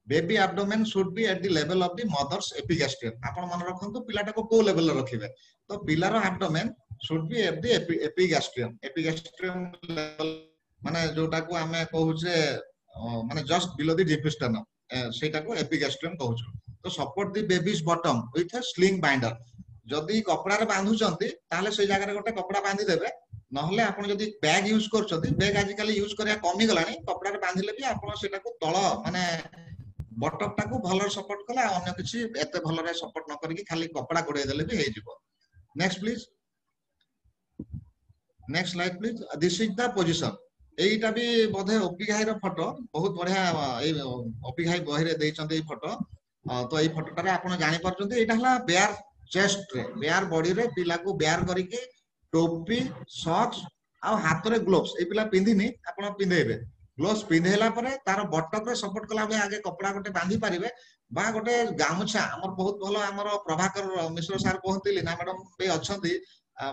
Baby abdomen should be at the level of the mother's epigastrium. ଆପଣ ମନେ ରଖନ୍ତୁ ପିଲାଟାକୁ କୋଉ ଲେଭେଲରେ ରଖିବେ, ତ ପିଲାର abdomen should be at the epigastrium. Epigastrium level ମାନେ ଯୋଉଟାକୁ ଆମେ କହୁଛେ ମାନେ just below the deep sternum, ସେଇଟାକୁ epigastrium କହୁଛୁ। ତ support the baby's bottom with a sling binder. ଯଦି କପଡାରେ ବାନ୍ଧୁଛନ୍ତି ତାହେଲେ ସେଇ ଜାଗାରେ ଗୋଟେ କପଡା ବାନ୍ଧି ଦେବେ, ନହେଲେ ଆପଣ ଯଦି ବ୍ୟାଗ ୟୁଜ କରୁଛନ୍ତି, ବ୍ୟାଗ ଆଜିକାଲି ୟୁଜ କରିବା କମିଗଲାଣି, କପଡାରେ ବାନ୍ଧିଲେ ବି ଆପଣ ସେଟାକୁ ତଳ ମାନେ ବଟମ ଟାକୁ ଭଲରେ ସପୋର୍ଟ କଲେ, ଆଉ ଅନ୍ୟ କିଛି ଏତେ ଭଲରେ ସପୋର୍ଟ ନ କରିକି ଖାଲି କପଡା ଘୋଡେଇ ଦେଲେ ବି ହେଇଯିବ। Next please, next slide please. This is the position. এইটা ବି ବୋଧେ ଓପି ଘାଇର ଫଟୋ, ବହୁତ ବଢିଆ ଏଇ ଓପି ଘାଇ ବହିରେ ଦେଇଛନ୍ତି ଏଇ ଫଟୋ। ତ ଏଇ ଫଟୋଟାରେ ଆପଣ ଜାଣିପାରୁଛନ୍ତି ଏଇଟା ହେଲା ବେୟାର ଚେଷ୍ଟରେ, ବେୟାର ବଡିରେ ପିଲାକୁ ବେୟାର କରିକି ଟୋପି, ସକ୍ସ ଆଉ ହାତରେ ଗ୍ଲୋଭ୍ସ ଏଇ ପିଲା ପିନ୍ଧିନି, ଆପଣ ପିନ୍ଧେଇବେ। ଗ୍ଲୋଭ୍ସ ପିନ୍ଧେଇଲା ପରେ ତାର ବଟକରେ ସପୋର୍ଟ କଲା ଭଳି ଆଗେ କପଡା ଗୋଟେ ବାନ୍ଧି ପାରିବେ, ବା ଗୋଟେ ଗାମୁଛା, ଆମର ବହୁତ ଭଲ ଆମର ପ୍ରଭାକର ମିଶ୍ର ସାର୍ କୁହନ୍ତି, ଲିନା ମ୍ୟାଡମ ବି ଅଛନ୍ତି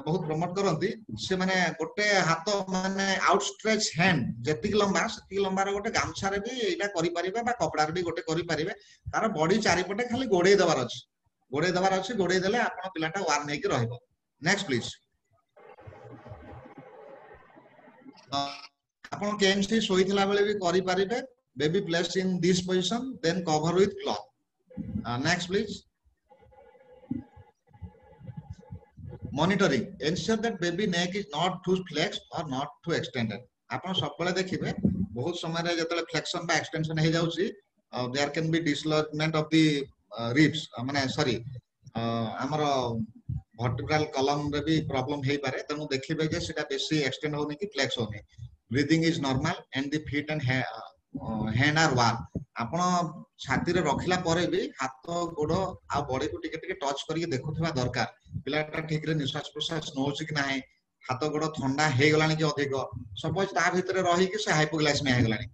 ବହୁତ ପ୍ରମୋଟ କରନ୍ତି, ସେମାନେ ଗୋଟେ ହାତ ମାନେ ଆଉଟଷ୍ଟ୍ରେଚ ହ୍ୟାଣ୍ଡ ଯେତିକି ଲମ୍ବା ସେତିକି ଲମ୍ବାର ଗୋଟେ ଗାମୁଛାରେ ବି ଏଇଟା କରିପାରିବେ, ବା କପଡାରେ ବି ଗୋଟେ କରିପାରିବେ। ତାର ବଡି ଚାରିପଟେ ଖାଲି ଗୋଡେଇ ଦେବାର ଅଛି, ଗୋଡେଇ ଦେବାର ଅଛି, ଗୋଡେଇ ଦେଲେ ଆପଣ ପିଲାଟା ୱାର୍ମ ହେଇକି ରହିବ। Next please. ଆପଣ କେଏମସି ଶୋଇଥିଲା ବେଳେ ବି କରିପାରିବେ। Baby placed in this position, then cover with cloth. Next please. Monitoring, ensure that baby neck is not too flexed or not too extended. ଆପଣ ସବୁବେଳେ ଦେଖିବେ ବହୁତ ସମୟରେ ଯେତେବେଳେ ଫ୍ଲେକ୍ସନ ବା ଏକ୍ସଟେନସନ ହେଇଯାଉଛି, there can be dislodgement of the ribs, ମାନେ ସରି ଆମର vertebral column ରେ ବି ପ୍ରୋବ୍ଲେମ ହେଇପାରେ, ତେଣୁ ଦେଖିବେ ଯେ ସେଟା ବେଶୀ ଏକ୍ସଟେଣ୍ଡ ହଉନି କି ଫ୍ଲେକ୍ସ ହଉନି। Breathing is normal and the feet and hand are warm. ଆପଣ ଛାତିରେ ରଖିଲା ପରେ ବି ହାତ ଗୋଡ ଆଉ ବଡିକୁ ଟିକେ ଟିକେ ଟଚ୍ କରିକି ଦେଖୁଥିବା ଦରକାର, ପିଲାଟା ଠିକରେ ନିଶ୍ୱାସ ପ୍ରଶ୍ୱାସ ନଉଛି କି ନାହିଁ, ହାତ ଗୋଡ ଥଣ୍ଡା ହେଇଗଲାଣି କି ଅଧିକ, ସପୋଜ ତା ଭିତରେ ରହିକି ସେ ହାଇପୋଗ୍ଲାଇସେମିଆ ହେଇଗଲାଣି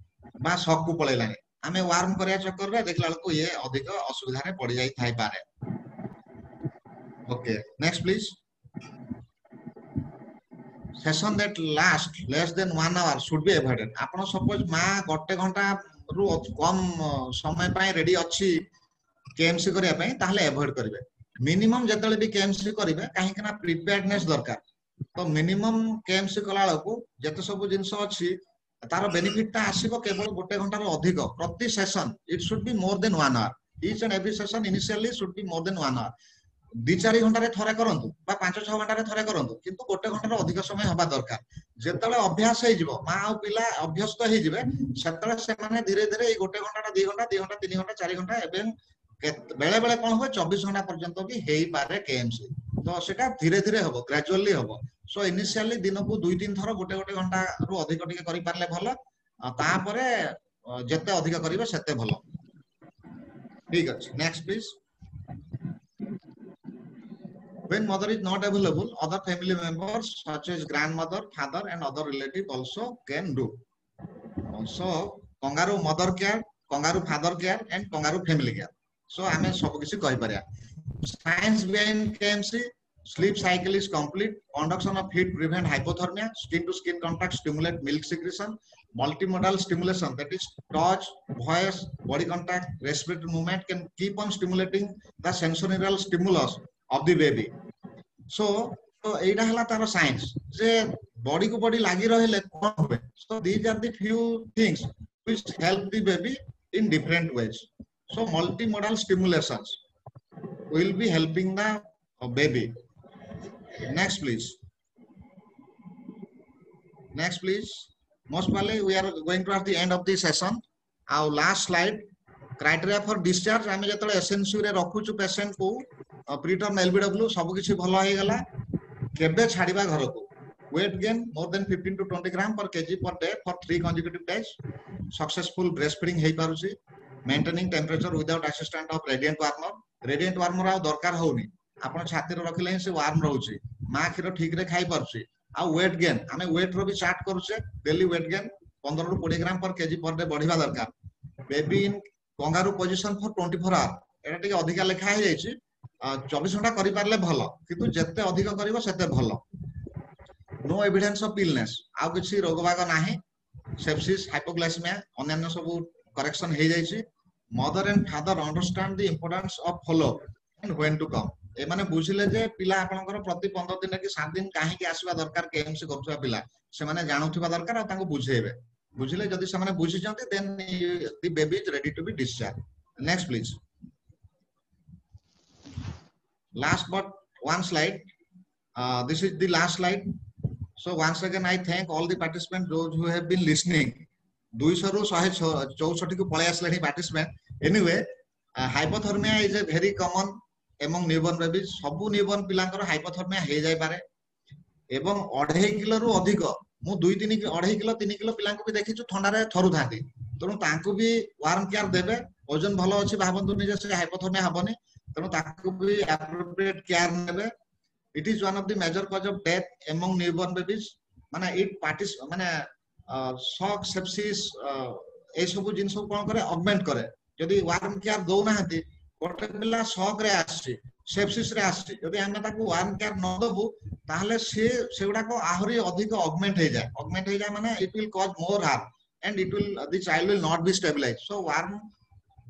ବା ସକ୍ କୁ ପଳେଇଲାଣି, ଆମେ ୱାର୍ମ କରିବା ଚକ୍କରରେ ଦେଖିଲା ବେଳକୁ ଇଏ ଅଧିକ ଅସୁବିଧାରେ ପଡିଯାଇ ଥାଇପାରେ। Okay, next please. Session that last less than 1 hour should be avoided. ଆପଣ ସପୋଜ ମା ଗୋଟେ ଘଣ୍ଟା ରୁ କମ ସମୟ ପାଇଁ ରେଡି ଅଛି କେଏମସି କରିବା ପାଇଁ, ତାହେଲେ ଏଭଏଡ କରିବେ। ମିନିମମ୍ ଯେତେବେଳେ ବି କେଏମସି କରିବେ, କାହିଁକି ନା ପ୍ରିପେୟାରନେସ ଦରକାର, ତ ମିନିମମ୍ କେଏମସି କଲା ବେଳକୁ ଯେତେ ସବୁ ଜିନିଷ ଅଛି ତାର ବେନିଫିଟ ଟା ଆସିବ କେବଳ ଗୋଟେ ଘଣ୍ଟାରୁ ଅଧିକ ପ୍ରତି ସେସନ। ଇଟ୍ ସୁଡ୍ ବି ମୋର ଦେନ୍ 1 hour. Each and every session initially should be more than 1 hour. 2-4 ଘଣ୍ଟାରେ ଥରେ କରନ୍ତୁ ବା 5-6 ଘଣ୍ଟାରେ ଥରେ କରନ୍ତୁ, କିନ୍ତୁ ଗୋଟେ ଘଣ୍ଟାର ଅଧିକ ସମୟ ହବା ଦରକାର। ଯେତେବେଳେ ଅଭ୍ୟାସ ହେଇଯିବ, ମା ଆଉ ପିଲା ଅଭ୍ୟସ୍ତ ହେଇଯିବେ, ସେତେବେଳେ ସେମାନେ ଧୀରେ ଧୀରେ ଏଇ 1 ଘଣ୍ଟା 2 ଘଣ୍ଟା 2 ଘଣ୍ଟା 3 ଘଣ୍ଟା 4 ଘଣ୍ଟା ଏବଂ ବେଳେ ବେଳେ କଣ ହୁଏ 24 ଘଣ୍ଟା ପର୍ଯ୍ୟନ୍ତ ବି ହେଇପାରେ କେଏମସି। ତ ସେଟା ଧୀରେ ଧୀରେ ହବ, ଗ୍ରାଜୁଆଲି ହବ। ସୋ ଇନିସିଆଲି ଦିନକୁ 2-3 ଥର 1 ଘଣ୍ଟା ରୁ ଅଧିକ ଟିକେ କରିପାରିଲେ ଭଲ, ତାପରେ ଯେତେ ଅଧିକ କରିବେ ସେତେ ଭଲ। ଠିକ ଅଛି, next please. When mother is not available, other family members such as grandmother, father and other relative also can do. So kangaroo mother care, kangaroo father care and kangaroo family care. So ame सब किसी कहि परिया। Science behind KMC, sleep cycle is complete, conduction of heat prevent hypothermia, skin to skin contact stimulate milk secretion, multimodal stimulation, that is touch, voice, body contact, respiratory movement can keep on stimulating the sensorial stimulus of the baby. So ଏଇଟା ହେଲା ତାର science, ଯେ body କୁ body ଲାଗି ରହିଲେ କଣ ହୁଏ। So these are the few things which help the baby in different ways. So multimodal stimulations will be helping the baby. Next please. Next please. Most probably we are going to at the end of the session. Our last slide, criteria for discharge, ଆମେ ଯେତେବେଳେ SNC ରେ ରଖୁଛୁ patient କୁ preterm LBW ସବୁ କିଛି ଭଲ ହେଇଗଲା, କେବେ ଛାଡିବା ଘରକୁ। Weight gain more than 15 to 20 gram per kg per day for 3 consecutive days. Successful breastfeeding ହେଇ ପାରୁଛି। Maintaining temperature without assistance of radiant warmer. Radiant warmer ଆଉ ଦରକାର ହଉନି, ଆପଣ ଛାତିରେ ରଖିଲେ ହିଁ ସେ ୱାର୍ମ ରହୁଛି, ମା କ୍ଷୀର ଠିକ ରେ ଖାଇ ପାରୁଛି। ଆଉ weight gain, ଆମେ weight ର ବି ଚାର୍ଟ କରୁଛେ, daily weight gain 15 ରୁ 20 ଗ୍ରାମ per kg per day ବଢିବା ଦରକାର। Baby in kangaroo position for 24 hour एटा टिके अधिका लेखा हे जायछि 24 घंटा करि पारले भलो किंतु जत्ते अधिक करिवो सेते भलो नो एविडेंस ऑफ इलनेस आउ किछि रोगबाग नाही सेप्सिस हाइपोग्लाइसेमिया अन्य सब करेक्शन हे जायछि mother and father understand the importance of follow and when to come ए माने बुझिले जे पिला आपनकर प्रति 15 दिन कि 7 दिन काहे कि आसीबा दरकार केएमसी करथुवा पिला से माने जानुथुवा दरकार आ तांको बुझेबे बुझिले जदि से माने बुझि जंती then the baby is ready to be discharge next please last but one slide this is the last slide so once again I thank all the participants those who have been listening 200 ରୁ 164 को पळे आसले participant anyway hypothermia is a very common among newborn baby सब newborn पिलांकर hypothermia हे जाय पारे एवं 2.5 kilo रु अधिक मु 2-3 2.5 किलो 3 किलो पिलांको भी देखिछु ठंडा रे थरु थाती तनु तांको भी वार्म केयर देबे ओजन भलो अछि भाबंतु निजे से हाइपोथर्मिया हबनी तनु तांको भी एप्रोप्रिएट केयर नेबे it is one of the major cause of death among newborn babies माने इट पार्टिस माने शॉक सेप्सिस ए सब जिंस कोन करे ऑगमेंट करे यदि वार्म केयर दो नाहंती गोटे पिला शॉक रे आसी सेप्सिस रे आसी यदि हम ताको वार्म केयर न दबु ताहले सेगुडा को आहुरी अधिक ऑगमेंट हे जाय माने it will cause more harm and it will the child will not be stabilize so warm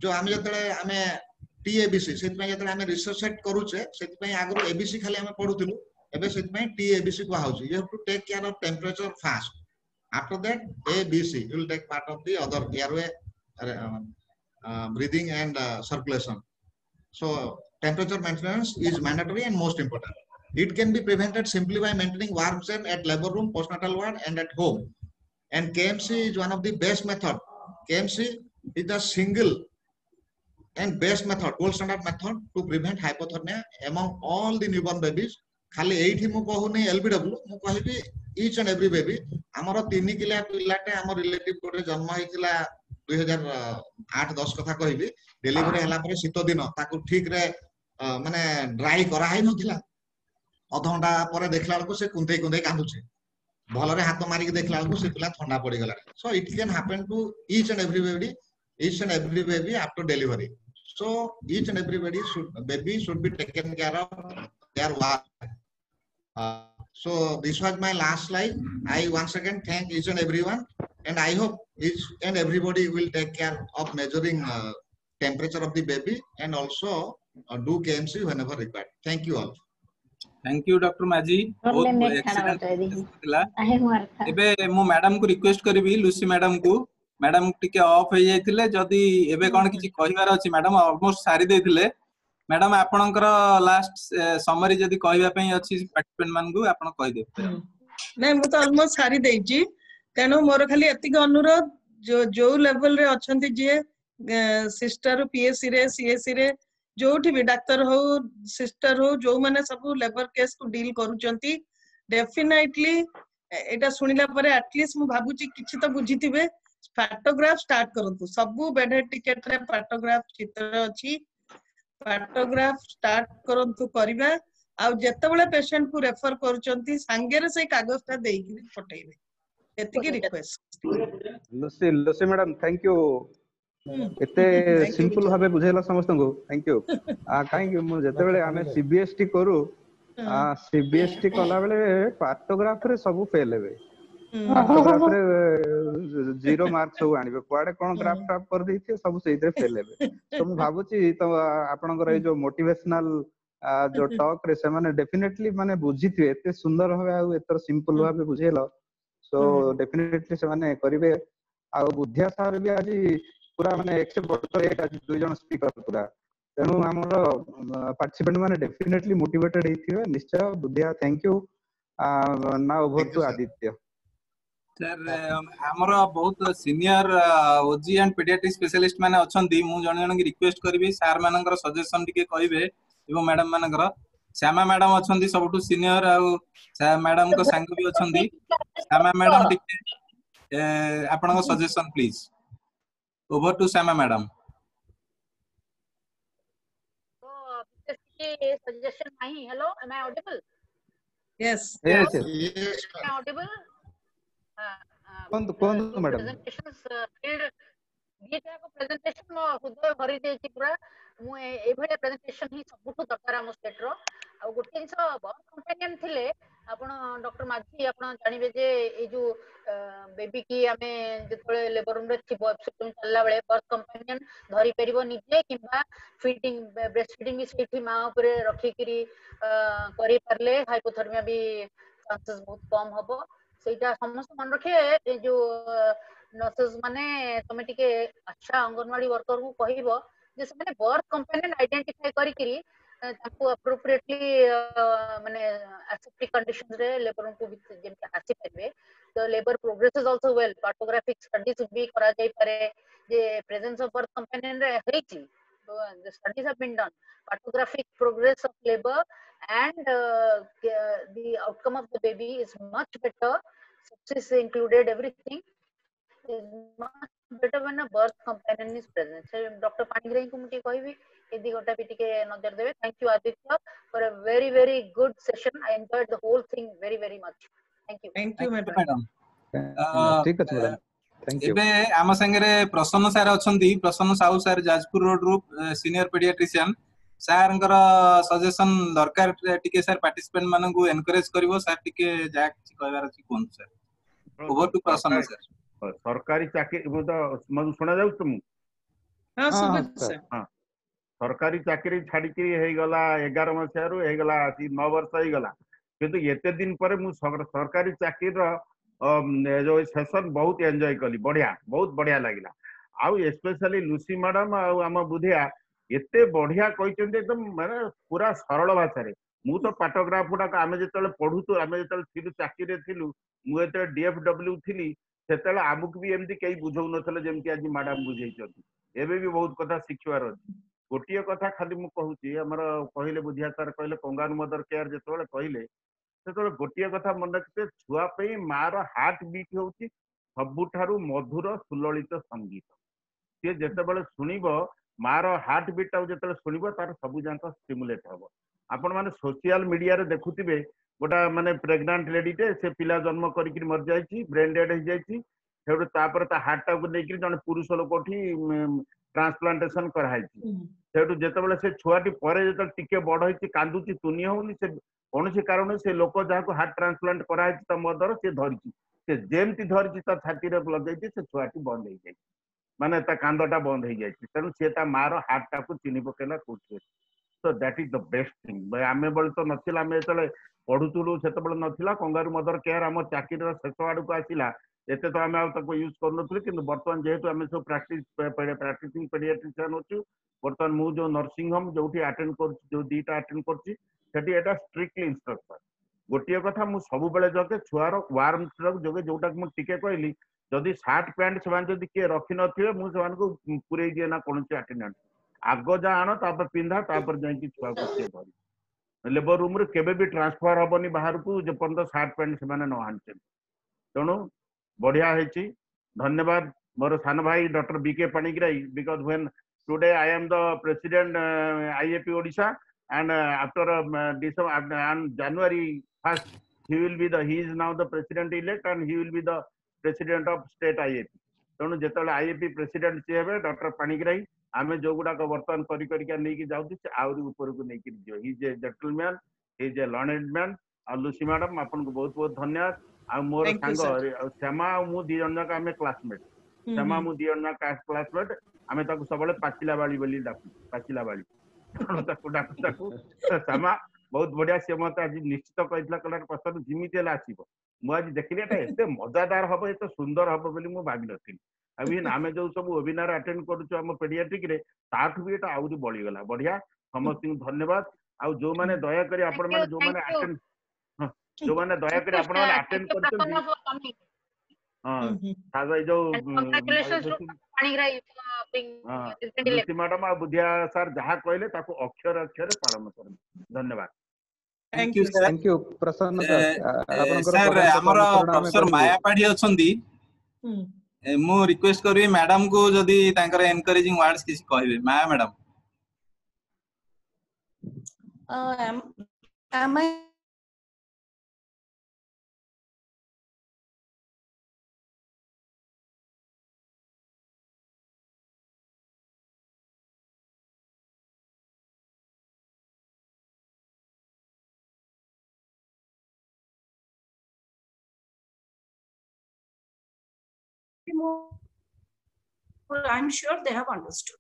जो हम जतले हमें टीएबीसी सेति पय जतले हमें रिसर्च सेट करूचे सेति पय आगु एबीसी खाली हमें पढुथिलु एबे सेति पय टीएबीसी को हाउची you have to take care of temperature fast after that ABC you will take part of the other airway breathing and circulation so temperature maintenance is mandatory and most important it can be prevented simply by maintaining warm chain at labor room postnatal ward and at home and KMC is one of the best method KMC is the single and best method gold standard method to prevent hypothermia among all the newborn babies खाली एठी मु कहूनी LBW मु कहिबी each and every baby हमर 3 kilo पिलाटे हमर relative कोटे जन्म होइतिला 2008-10 कथा कहिबी delivery हला परे शीतो दिन ताकू ठीक रे माने ड्राई करा हाइ नथिला अधघंटा परे देखला को से कुंथै कुंथै कांदुचे भलो रे हाथ मारी के देखला को से पिला ठंडा पड़ी गला so it can happen to each and every baby after delivery so each and every baby should be taken care of their work so this was my last slide I once again thank each and everyone and I hope each and everybody will take care of measuring temperature of the baby and also do KMC whenever required thank you all thank you Dr. Maji बहुत excellent थिला एबे मु madam को request करबी Lucy madam को madam टिके of हो जाइतिले जदी एबे कोन किछि कहिवार अछि मैडम ऑलमोस्ट सारी देथिले मैडम आपनकर लास्ट समरी जदी कहबा पई अछि पार्टिसिपेंट मान को आपन कहि दे नै मु तो ऑलमोस्ट सारी देइची तेनो मोर खाली एतिक अनुरोध जो लेवल रे अछंती जे सिस्टर पीएससी रे सीएससी रे जोठी भी डॉक्टर हो सिस्टर हो जो माने सब लेबर केस को डील करूचंती डेफिनेटली एटा सुनिला परे एटलीस्ट मु भाबुची किछि तो बुझितिबे पैटोग्राफ स्टार्ट करंतु सब बेड टिकेट रे पैटोग्राफ चित्र अछि पैटोग्राफ स्टार्ट करंतु करिबा आ जत्ते बेले पेशेंट को रेफर करचंती संगे रे से कागजटा देई कि पठेइबे एतिकी request Lucy madam thank you एते सिंपल भाबे बुझेला समस्त को थैंक यू काई कि मु जत्ते बेले हमें सीबीएसटी करू सीबीएसटी कला बेले पैटोग्राफ रे सब फेल हेबे पैटोग्राफ रे 0 मार्क सब आनिबे कोआडे कोन ग्राफ टाप कर दैथि सब सेइते फेल हेबे तो मु भाबुची तो आपनकर ए जो मोटिवेशनल जो टॉक रे से माने डेफिनेटली माने बुझिथि एते सुंदर होवे आ एतर सिंपल भाबे बुझेलो सो डेफिनेटली से माने करिवे आ बुद्धिया सार भी आज पूरा माने एक्सेप्ट करतो एक आज दुई जन स्पीकर पूरा तेनु हमर पार्टिसिपेंट माने डेफिनेटली मोटिवेटेड हेथिबे निश्चय बुद्धिया thank you now over to Aditya sir हमर बहुत senior OG and paediatric specialist माने अछंती मु जण जण की रिक्वेस्ट करबी सर मानकर सजेशन टिके कहिबे एवं मैडम मानकर श्यामा मैडम अछंती सबटु सीनियर आ मैडम को संग भी अछंती श्यामा मैडम टिके आपन को suggestion please over to Shyama madam तो ये सजेशन नहीं hello am I audible yes yes audible कौन मैडम presentations दीटा को प्रेजेंटेशन मो हृदय भरी देछि पूरा मु ए भले प्रेजेंटेशन ही सबुठु दरकार हम स्टेट रो आ गोटे जिंस बहुत कंपेनियन थिले आपण डॉक्टर माझी आपण जानिबे जे ए जो बेबी की हमें जेतले लेबर रूम रे थिबो एब्सेक्टम चलला बेले बर्थ कंपेनियन धरी परिबो निजे किबा फीडिंग ब्रेस्ट फीडिंग भी सेठी मां ऊपर रखी करी करि परले हाइपोथर्मिया भी चांसेस बहुत कम हबो सेटा समस्त मन रखे ए जो नर्सेस माने तमे टिके अच्छा अंगनवाड़ी वर्कर को कहिबो जे से माने बर्थ कंपेनियन आइडेंटिफाई करी करी ताको अप्रोप्रिएटली माने एसेप्टिक कंडीशंस रे लेबर को भी जेम आसी परबे the labor progresses also well cartographic studies भी करा जाई पारे जे presence of birth companion रे हेची the studies have been done cartographic progress of labor and the outcome of the baby is much better sepsis included everything is much better when a birth companion is present so Dr. Panigrahi को मुझे कही भी यदि गोटा भी टिके नजर देवे thank you Aditya for a very good session I enjoyed the whole thing very much thank you Thank you, madam. Madam ठीक अछि मैडम थैंक यू एबे आम संगे प्रसन्न सार अछंती प्रसन्न साहू सार जाजपुर रोड रू सीनियर पेडियाट्रिशियन सार सजेशन दरकार टिके सार पार्टिसिपेंट मानन को एनकरेज करबो सार टिके जा किछ कहबार अछि कोन सार ओवर टू प्रसन्न सार सरकारी चाकरी मधु सुना जाउ तुम हाँ हाँ सुबह सर से हाँ सरकारी चाकरी छाड़ी हे गला 11 मसिया रु हे गला 9 वर्ष हे गला किंतु एते दिन पर मु सरकारी चाकरी रो जो सेशन बहुत एंजॉय कली बढ़िया बहुत बढ़िया लागिला आउ स्पेशली लुसी मैडम आउ आम बुधिया एते बढ़िया कहते एकदम माने पूरा सरल भाषा रे मु तो पाटोग्राफ गुडा आमे जेतले पढुतु आमे जेतले थिलु चाकरी रे थिलु मु एते डीएफडब्ल्यू थिली सेतले आमुक भी एमती कई बुझौ नथले जेमती आज मैडम बुझेइछथि एबे भी बहुत कथा शिखवार अछि गोटिए कथा खाली मु कहूची हमर कहिले बुधिया सर कहिले कंगारू मदर केयर जेतले कहिले सेतले गोटिए कथा मन रखते छुआ पे मार हार्ट बीट होउची सबुठारु मधुर सुललित संगीत से जेतेबेले सुनिबो मार हार्ट बीट टा जेतेबेले सुनिबो तार सबु जांक स्टिमुलेट हबो आपण माने सोशल मीडिया रे देखुतिबे गोटा माने प्रेग्नेंट लेडी टे से पिला जन्म करिक मर जाईची ब्रेन डेड हो जाईची सेउड तापर ता हार्ट टा को लेकिन जने पुरुष लोकोठी ट्रांसप्लांटेशन कराइची सेउड जेतेबेले से छुआटी परे जेतेबेले टिके बड़ होईची कांदुची तुनी होउनी से कौन कारण से लोक जहाँ हार्ट ट्रांसप्लांट कराई मदर से धरी से जेमती धरी छाती लगे से छुआटी बंद हो जाए माने कांदटा बंद हो जाए तेणु सी मार हार्ट टाक चिन्ह पकेला कौन तो that is the best thing आम बेले तो नाला आम जो पढ़ुलु से नाला कंगारू मदर केयर आम चाकरी शेष आड़ को आसला एत तो आम यूज करूँ कि बर्तमान जेहेतु आम सब प्राक्टिसिंग पेडियाट्रिशियन अच्छु बर्तमान मुझे जो नर्सिंग होम जो अटेंड कर दीटा अटेंड कर स्ट्रिक्टली इंस्ट्रक्शन गोटे कथा मुझे सब बेले जगे छुआर वार्म जगे जोटा मुझे कहली जदि सार्ट पैंट से किए रखी नथिबे मुझे पूरे दिए ना कौन अटेंडेंट आग जा आण तापर पिंधा तापर जाई छुआ को किए धरी लेबर रूम रे केबे भी ट्रांसफर हबनी बाहर को जेपर्यंत सार्ट पैंट से न आनते तेणु बढ़िया है धन्यवाद मोर सान भाई doctor BK Panigrahi because when today I am the president IAP Odisha and after December and January 1st he is now the president elect and he will be the president of state IAP तेणु जो IAP president सी हे doctor Panigrahi आम जो गुड़ाक बर्तमान करके जाऊँ आहरी ऊपर को लेकिन he is a gentleman he is a learned man आ लुसी मैडम आपन को बहुत बहुत धन्यवाद आ मोर सांग श्यामा मु दी जन जाक आम क्लासमेट श्यामा मु दी जन जाक क्लासमेट आम सब पाचिला बाड़ी बोली डाकू पाचिला बाड़ी श्यामा बहुत बढ़िया सी मत आज निश्चित कहला प्रश्न जिमिति आसो मुझे देखिली एत मजादार हम एत सुंदर हम बोली भावी नी अभी आम जो सब वेबिनार अटेंड करूँ पेडियाट्रिक रे ताठू भी एटा आउरी बढ़ीगला बढ़िया समस्त धन्यवाद आ जो मैंने दयाकोरी आपण मैंने जो मैंने अटेंड जो मैंने दयाकोरी आपण मैंने अटेंड करछन हां जो लुसी मैडम आ बुधिया सर जहाँ कहले ताको अक्षर अक्षर पालन कर धन्यवाद थैंक यू प्रसन्न सर सर हमर प्रोफेसर माया पाढ़ी अछंती मु रिक्वेस्ट करबी मैडम को जदी तांकर एनकरेजिंग वर्ड्स किछ कहबे माया madam am I I'm sure they have understood.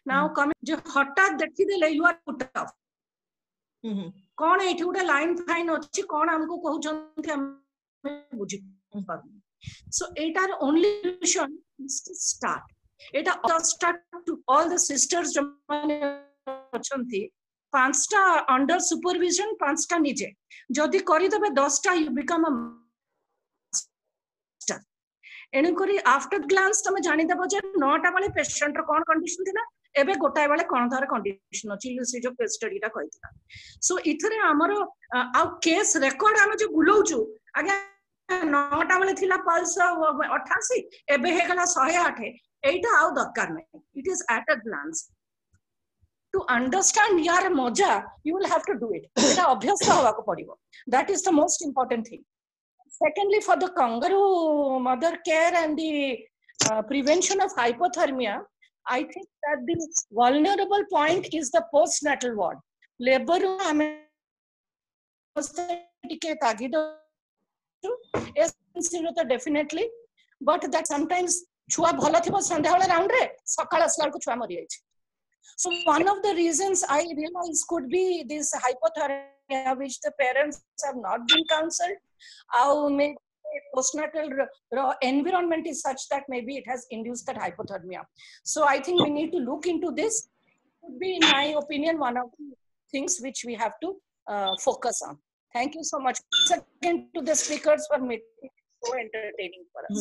Now coming जो हठात देखी दे you are put off. कौन एठी उठे लाइन फाइन अछि कौन हमको कहउछन कि हम बुझी पाबनी. So एटार only solution is to start. Etah start to all the sisters जो माने अछंती 5टा under supervision 5टा निजे जदि करि देबे 10टा you become a master. एणुकरी आफ्टर ग्लांस तुम जानी देबो जे 9टा वाले पेशेंट रो कोन कंडीशन थिला एबे गोटाय वाले कोन तार कंडीशन अछि से जो केस स्टडी टा कहितला. सो इथरे हमरो आ केस रिकॉर्ड हम जो बुलौचु आगे 9टा वाले थिला पल्स 88 एबे हे गला 108 एटा आउ दरकार नै. It is at a glance to understand यार मजा you will have to do it. एटा अभ्यास होवा को पड़िबो. That is the most important thing. Secondly, for the kangaroo mother care and the prevention of hypothermia, I think that the vulnerable point is the postnatal ward. Labor room definitely, but that sometimes chua bhala thibo sandhya wala round re sakal asla ko chua mari jaichi. So one of the reasons I realize could be this hypothermia which the parents have not been counseled. Postnatal environment is such that maybe it has induced that hypothermia. So I think we need to look into this. Would be, in my opinion, one of the things which we have to focus on. Thank you so much. Second to the speakers for making it so entertaining for us.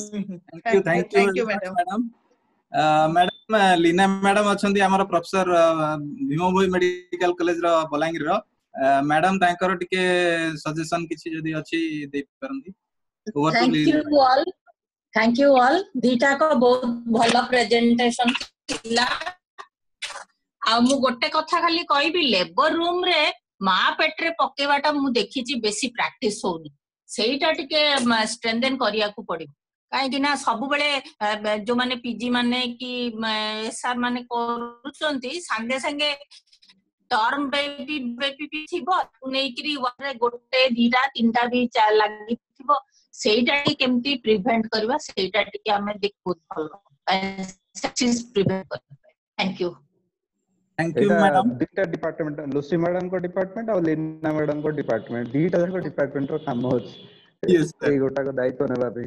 Thank you, madam. Madam Lina madam अछंती हमर professor Bhim भोई medical college रो बलांगीर रो. Madam तांकर टिके suggestion किछि जदी अछि दे परंदी. Thank you all दीटा को बहुत भलो presentation थिला. आ मु गोटे कथा खाली कहबी लेबर रूम रे मा पेट्रे पकेवाटा मु देखिछि बेसी प्रैक्टिस होनी. सेइटा टिके स्ट्रेंथन करिया को पड़िबो. काहे कि ना सब बेले जो माने पीजी माने कि एसआर माने करूचंती संगे संगे टर्म बेबी भी थिबो नेकरी वारे गोटे दीटा तीनटा भी लागि थिबो. सेइटा केमती प्रिवेंट करबा सेइटा टिके हमें देखबो भलो सक्सेस प्रिवेंट करबा. Thank you madam. दीटा डिपार्टमेंट लुसी मैडम को डिपार्टमेंट और लीना मैडम को डिपार्टमेंट दीटा को डिपार्टमेंट रो काम होछ. यस सर गोटा को दायित्व नेबा पे.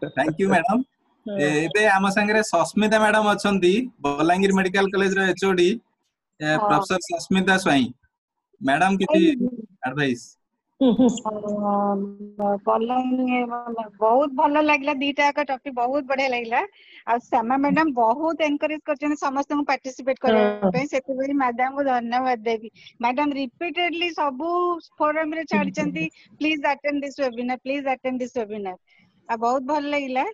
Thank you madam. एबे आम संगे सस्मिता मैडम अछंती बलांगीर मेडिकल कॉलेज रो HOD professor Sasmita Swain. Madam किछि एडवाइस. बहुत भल लगला दीटा का टॉपिक बहुत बढ़िया लगला. आ श्यामा मैडम बहुत एनकरेज करछन समस्त को पार्टिसिपेट करे पे सेते बेली मैडम को धन्यवाद देबी. मैडम रिपीटेडली सब फोरम रे छाडी चंती please attend this webinar please attend this webinar. आ बहुत भल लगला.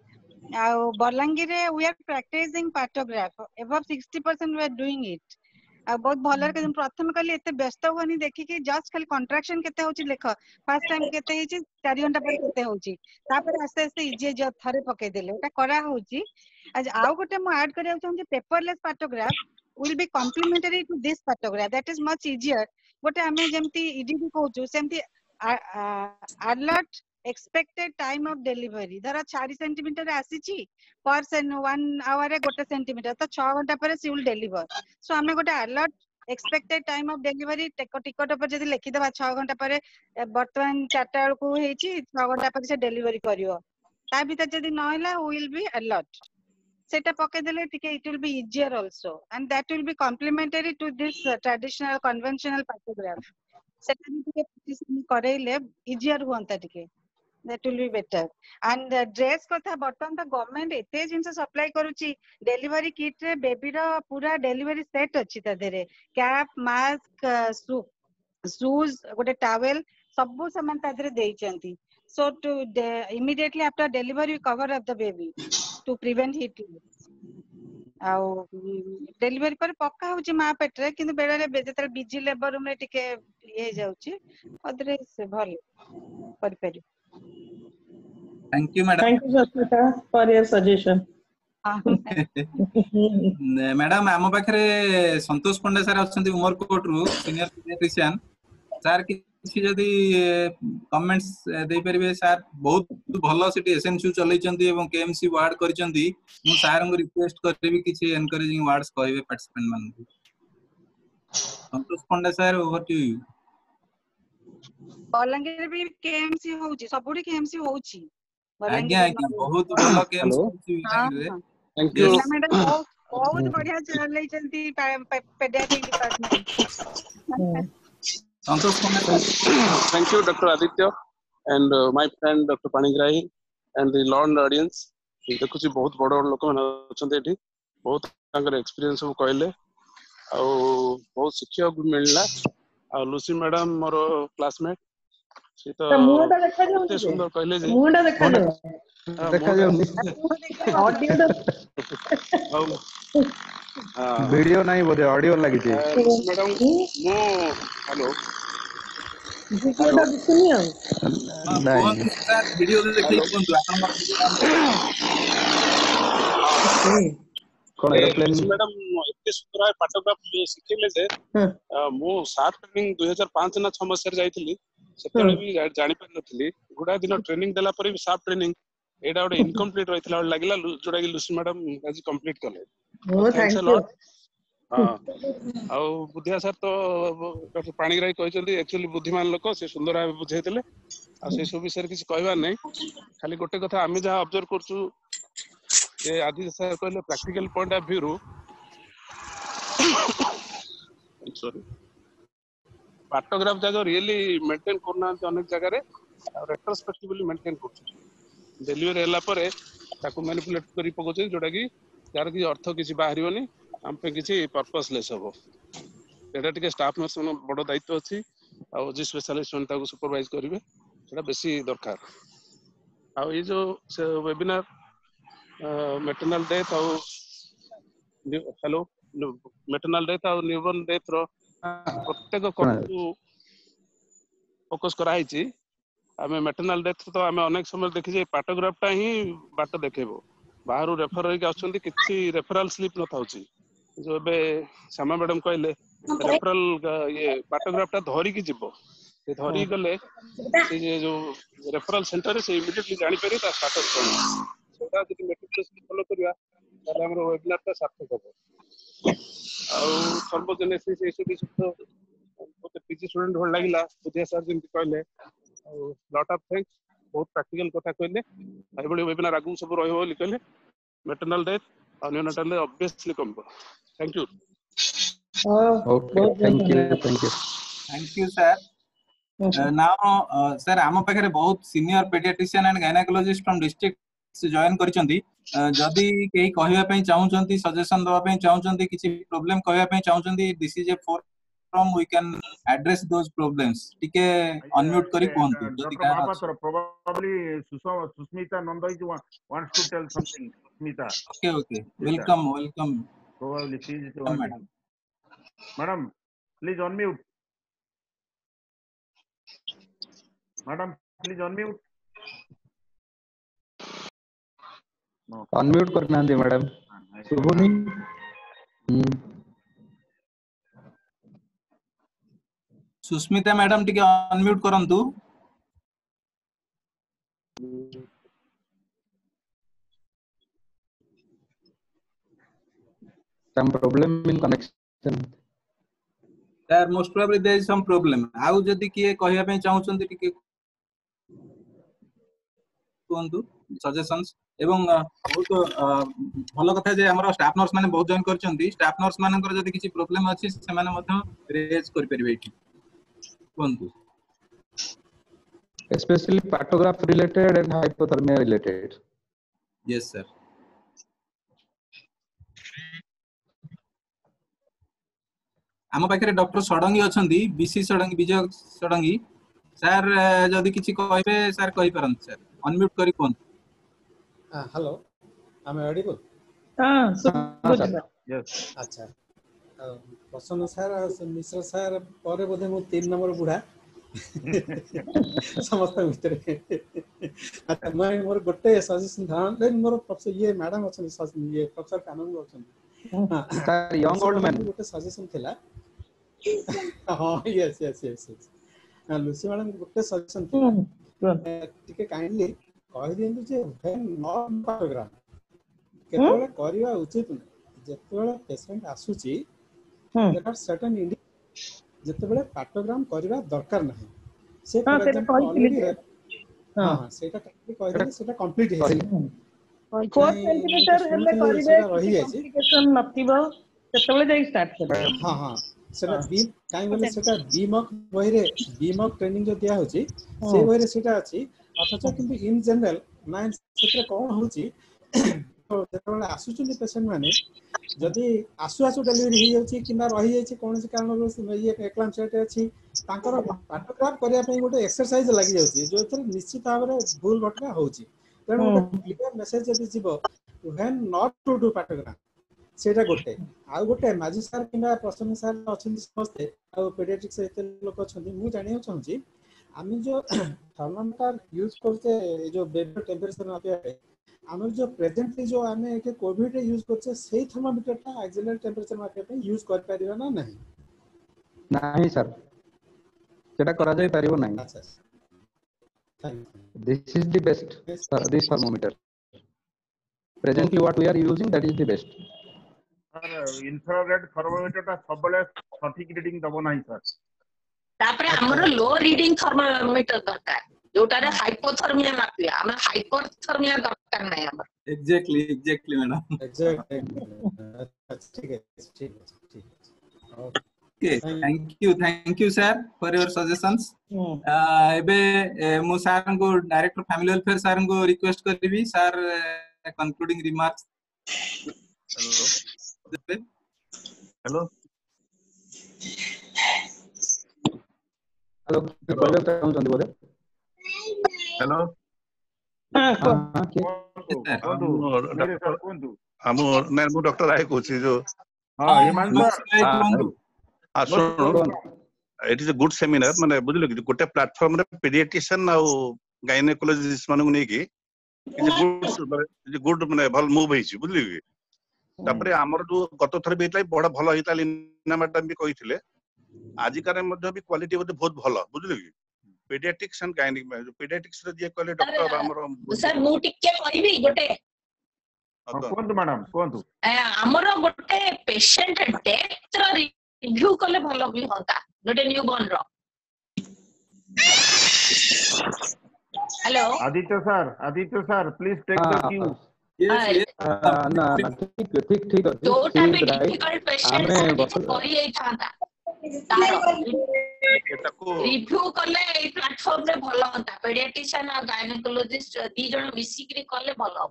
आ बलांगीर रे we are practising partograph above 60% we are doing it. आ बहुत भल के प्रथम कली एते व्यस्त होनी देखि कि जस्ट खाली कंट्रैक्शन केते होची लेख फर्स्ट टाइम केते हेची 4 घंटा पर केते होची तापर आस्ते आस्ते इजी जे थरे पके देले ओटा करा होची. आज आउ गोटे म ऐड करिया चाहूँ paperless partograph will be complementary to this photograph that is much easier. गोटे हमें जेमती ईडीडी कहूछु सेमती alert expected time of delivery धरा 4 सेंटीमीटर आसीची पर 1 hour रे गोटे सेंटीमीटर तो 6 घंटा पर she will deliver. सो हमें गोटे alert expected time of delivery ticket पर जदी लिखि देबा 6 घंटा पर वर्तमान 4टा को हेची 6 घंटा पर से डिलीवरी करियो ता भीतर जदी न होला will be alert. सेटा पके देले टिके it will be easier also and that will be complementary to this traditional conventional photograph. सेटा भी टिके practice करेले easier होंता टिके that will be better. And dress कथा बर्तन तो गवर्नमेंट एते जिंस सप्लाई करूची डिलीवरी किट रे बेबी रो पूरा डिलीवरी सेट अछि त देरे कैप मास्क शूज गोटे टॉवेल सब सामान त देरे देई चंती. So to immediately after delivery cover of the baby to prevent heat. आउ डिलीवरी पर पक्का होची मा पेटरे किंतु बेले जेतरे बिजी लेबर रूम रे टिके ये जाउची अदरे से भल पर पेरी. Thank you madam. Thank you Sasmita for your suggestion. Madam आम पाखरे संतोष पंडा सर अछंती उमरकोट रु सीनियर पीडियाट्रिशियन सर कि କିଛି ଯଦି କମେଣ୍ଟସ୍ ଦେଇପାରିବେ ସାର୍। ବହୁତ ଭଲ ସେଠି ଏସଏନସିୟୁ ଚଲେଇଛନ୍ତି ଏବଂ କେଏମସି ୱାର୍ଡ କରିଛନ୍ତି। ମୁଁ ସାରଙ୍କୁ ରିକ୍ୱେଷ୍ଟ କରିବି କିଛି ଏନକରେଜିଂ ୱାର୍ଡସ୍ କହିବେ ପାର୍ଟିସିପେଣ୍ଟ ମାନଙ୍କୁ। Santosh Panda sir, over to you. ବଲାଙ୍ଗୀରରେ ବି କେଏମସି ହଉଛି, ସବୁଠି କେଏମସି ହଉଛି। ଆଜ୍ଞା ଆଜ୍ଞା, ବହୁତ ଭଲ କେଏମସି ହଉଛି ବଲାଙ୍ଗୀରରେ। ପିଲାମାନେ ବହୁତ ବଢିଆ ଚଲେଇଛନ୍ତି paediatric department. Santosh Kumar sir. Thank you, Dr. Aditya, and my friend Dr. Panigrahi, and the Lord audience. देखुची बहुत बड़ बड़ लोक माने अछन्ते एठी, बहुत तांकर एक्सपीरियंस सब कहले, आ बहुत शिक्षा को मिलला। आ लुसी मैडम मोर क्लासमेट, से तो मुंडा देखा जाउनी एते सुंदर कहले जे मुंडा देखा जाउ देखा जाउनी ऑडियो वीडियो नहीं बोधे ऑडियो लगी थी। लुसी मैडम मो हेलो वीडियो दिसुनी आ नहीं सर वीडियो देखि कोंतु आपन कोन एरोप्लेन मैडम एते सुंदर पाठोग्राफ शिखिले जे मो सार्ट ट्रेनिंग 2005 ना 6 मसिया जाइथिली, सेतेले भी जानि पार नथिली। गुडा दिन ट्रेनिंग देला पर भी सार्ट ट्रेनिंग एटा ओडे इनकम्प्लीट रहितला लागिला, जोडा कि लुसी मैडम आज कंप्लीट करले। Thanks a lot. हां आ बुद्धिया सर तो डॉक्टर पाणिग्राही कहचंदी एक्चुअली बुद्धिमान लोक, से सुंदर भाव बुझेइतले। आ से सब विषय किछ कहबा नै, खाली गोटे कथा आमे जहा ऑब्जर्व करछु ए आदि सर कहले प्रैक्टिकल पॉइंट ऑफ व्यू रो सॉरी पार्टोग्राफ जागो रियली मेंटेन करना अनेक जगह रे रेट्रोस्पेक्टिवली मेंटेन करछु। डेलीवर हैला परे ताकू मैनिपुलेट करी पकोछ, जोटा कि यार कि अर्थ किछि बाहरियोनी, हम पे किछि पर्पसलेस हो। एटा टिके स्टाफ नर्स न बड़ दायित्व अछि, आ जी स्पेशलिस्ट मन ताकू सुपरवाइज करिवे, सेटा बेसी दरकार। आ ये जो वेबिनार मैटरनल डेथ और हेलो मैटरनल डेथ और न्यूबॉर्न डेथ रो प्रत्येक को फोकस कराई छी। आमे मैटरनल डेथ तो आमे अनेक समय देखि जे पार्टोग्राफ टा ही बाट देखेबो, बाहर रेफर होई आछंती किछि रेफरल स्लिप न थाउची। जो बे श्यामा मैडम कहले रेफरल ये पार्टोग्राफ टा धरी की जिवो, से धरी गले से जो रेफरल सेंटर से इमीडिएटली जानि पारे ता स्टेटस कोन सेटा जदि मेटिकुलसली फॉलो करिया ताले हमर वेबिनार ता सार्थक होबो। आ सर्वजनेसिस ए सब बहुत पीजी स्टूडेंट भल लागिला, बुधिया सर जिन कहले लॉट ऑफ थैंक्स, बहुत प्रैक्टिकल कथा कहले। आई बडी वेबिनार आगु सब रहइबो लिखले मैटरनल डेथ और neonatal obviously come. Thank you. Okay thank you sir. Now sir आम पाखरे बहुत senior paediatrician and gynaecologist from district से जॉइन करिसंती। जदि केही कहिबा पई चाहुचंती, सजेशन दवा पई चाहुचंती, किछि प्रॉब्लम कहिबा पई चाहुचंती, this is a forum we can address those problems. टिके अनम्यूट करी कोहंतु जदि का महापात्र प्रोबब्ली सुस्मिता नंदई जो wants to tell something. Susmita okay welcome probably she is madam please unmute. Madam please unmute. Unmute करना दे मैडम सुबुनी। सुस्मिता मैडम टिके अनम्यूट करंतु। some problem in connection sir, most probably there is some problem। आउ जदि किए कहिया पई चाहुचंती टिके कोहंतु सजेशंस। एवं बहुत भलो कथा जे हमर स्टाफ नर्स माने बहुत जॉइन करचंती। स्टाफ नर्स मानकर जदि किछि प्रॉब्लम अछि से माने मध्य रेज कर परिबे एठी कोहंतु, especially pathograph related and hypothermia related। yes sir। आम पाखे डॉक्टर षडंगी अछंती, बीसी षडंगी, विजय षडंगी। सर जदि किछि कहबे सर कहि परन सर, अनम्यूट करी कोन। Hello I am audible? हां गुड यस। अच्छा प्रसन्न सर मिश्र सर परे बोधे मो 3 नंबर बुढ़ा समस्त मित्र। अच्छा मैं मोर गोटे सजेशन था मोर प्रोफेसर ये मैडम अछन ये प्रोफेसर कानून अछन सर यंग ओल्ड मैन गोटे सजेशन थिला। हां yes yes yes yes Lucy madam गोटे सजेशन थिला टिके काइंडली कहि दियंतु जे व्हेन नॉट पैराग्राफ केतबेले करिवा उचित नै जेतबेले पेशेंट आसुची देयर आर सर्टेन जेतबेले पैराग्राफ करिवा दरकार नै से फॉर एग्जांपल ऑलरेडी हां सेटा कहि दिले सेटा कंप्लीट हे 4 सेंटीमीटर हेले करिवे कॉम्प्लिकेशन नथिबो केतबेले जाई स्टार्ट कर हां हां सेटा बी काई बोले सेटा बीमक बहिरे बीमक ट्रेनिंग जो दिया होची से बहिरे सेटा अछि अथच किंतु इन जनरल नाइन सेटा कोन होची तो जेतबेले आसुचुनी पेशेंट माने जदी आसु आसु डिलीवरी ही होची किना रही जायछि कोन से कारण रो ये एक्लाम सेट अछि तांकर पैराग्राफ करिया पई गोटे एक्सरसाइज लागि जाउछि जो थर निश्चित भाबरे भूल घटना होची तेणु क्लियर मेसेज जदी जीवो when not to do paragraph सेटा गोटे आ गोटे माजी सर किना प्रसन्न सर अछंती समस्ते आ पेडियाट्रिक्स एते लोक अछंती मु जानियो चाहूची आमी जो थर्मोमीटर यूज करते जो बेबी टेंपरेचर मापिया आम जो प्रेजेंटली जो आम ये कोविड यूज करछे सेही थर्मोमीटर ता एक्सिलरी टेंपरेचर मापिया पे यूज कर परिबा ना नहीं नहीं सर सेटा करा जाय परिबो नहीं अच्छा this is the best this thermometer presently what we are using that is the best sir infrared thermometer ता सबले सटीक रीडिंग दबो नाही सर तापरे हमरो लो रीडिंग थर्मोमीटर दरकार जोटारे हाइपोथर्मिया मापिया हम हाइपरथर्मिया दरकार नाही हमर एग्जैक्टली मैडम एग्जैक्टली ठीक है ठीक है okay thank you sir for your suggestions एबे मु सर को डायरेक्टर फैमिली वेलफेयर सर को रिक्वेस्ट करबी sir concluding remarks hello hello बोले चाहूचंदी बोले हेलो मु डॉक्टर राय कहूँ जो it is a good seminar माने बुझलो कि गोटे प्लेटफॉर्म रे पेडियाट्रिशियन आ गायनेकोलॉजिस्ट मानू नै कि गुड माने भल मूव होई छि बुझली कि तापरे हमर जो गत थर बेतलाई बड़ा भलो हिता लीना मैडम भी कहिथिले आजि कारे मध्ये भी क्वालिटी बहुत भलो बुझली कि पेडियाट्रिक्स एंड गायनेक पेडियाट्रिक्स रे जे कहले डॉक्टर हमर सर मु टिके कहबी गोटे कोंतु मैडम कोंतु हमरो गोटे पेशेंट डेथ रो रिव्यू कले भलो भी होता गोटे न्यूबॉर्न रो hello Aditya sir please take the queue ना ठीक जोटा भी डिफिकल्ट पेशेंट से करी आई थांता रिव्यू कले ए प्लेटफॉर्म रे भलो होता पेडियाट्रिशियन और गायनेकोलॉजिस्ट दी जण मिसी करी कले भलो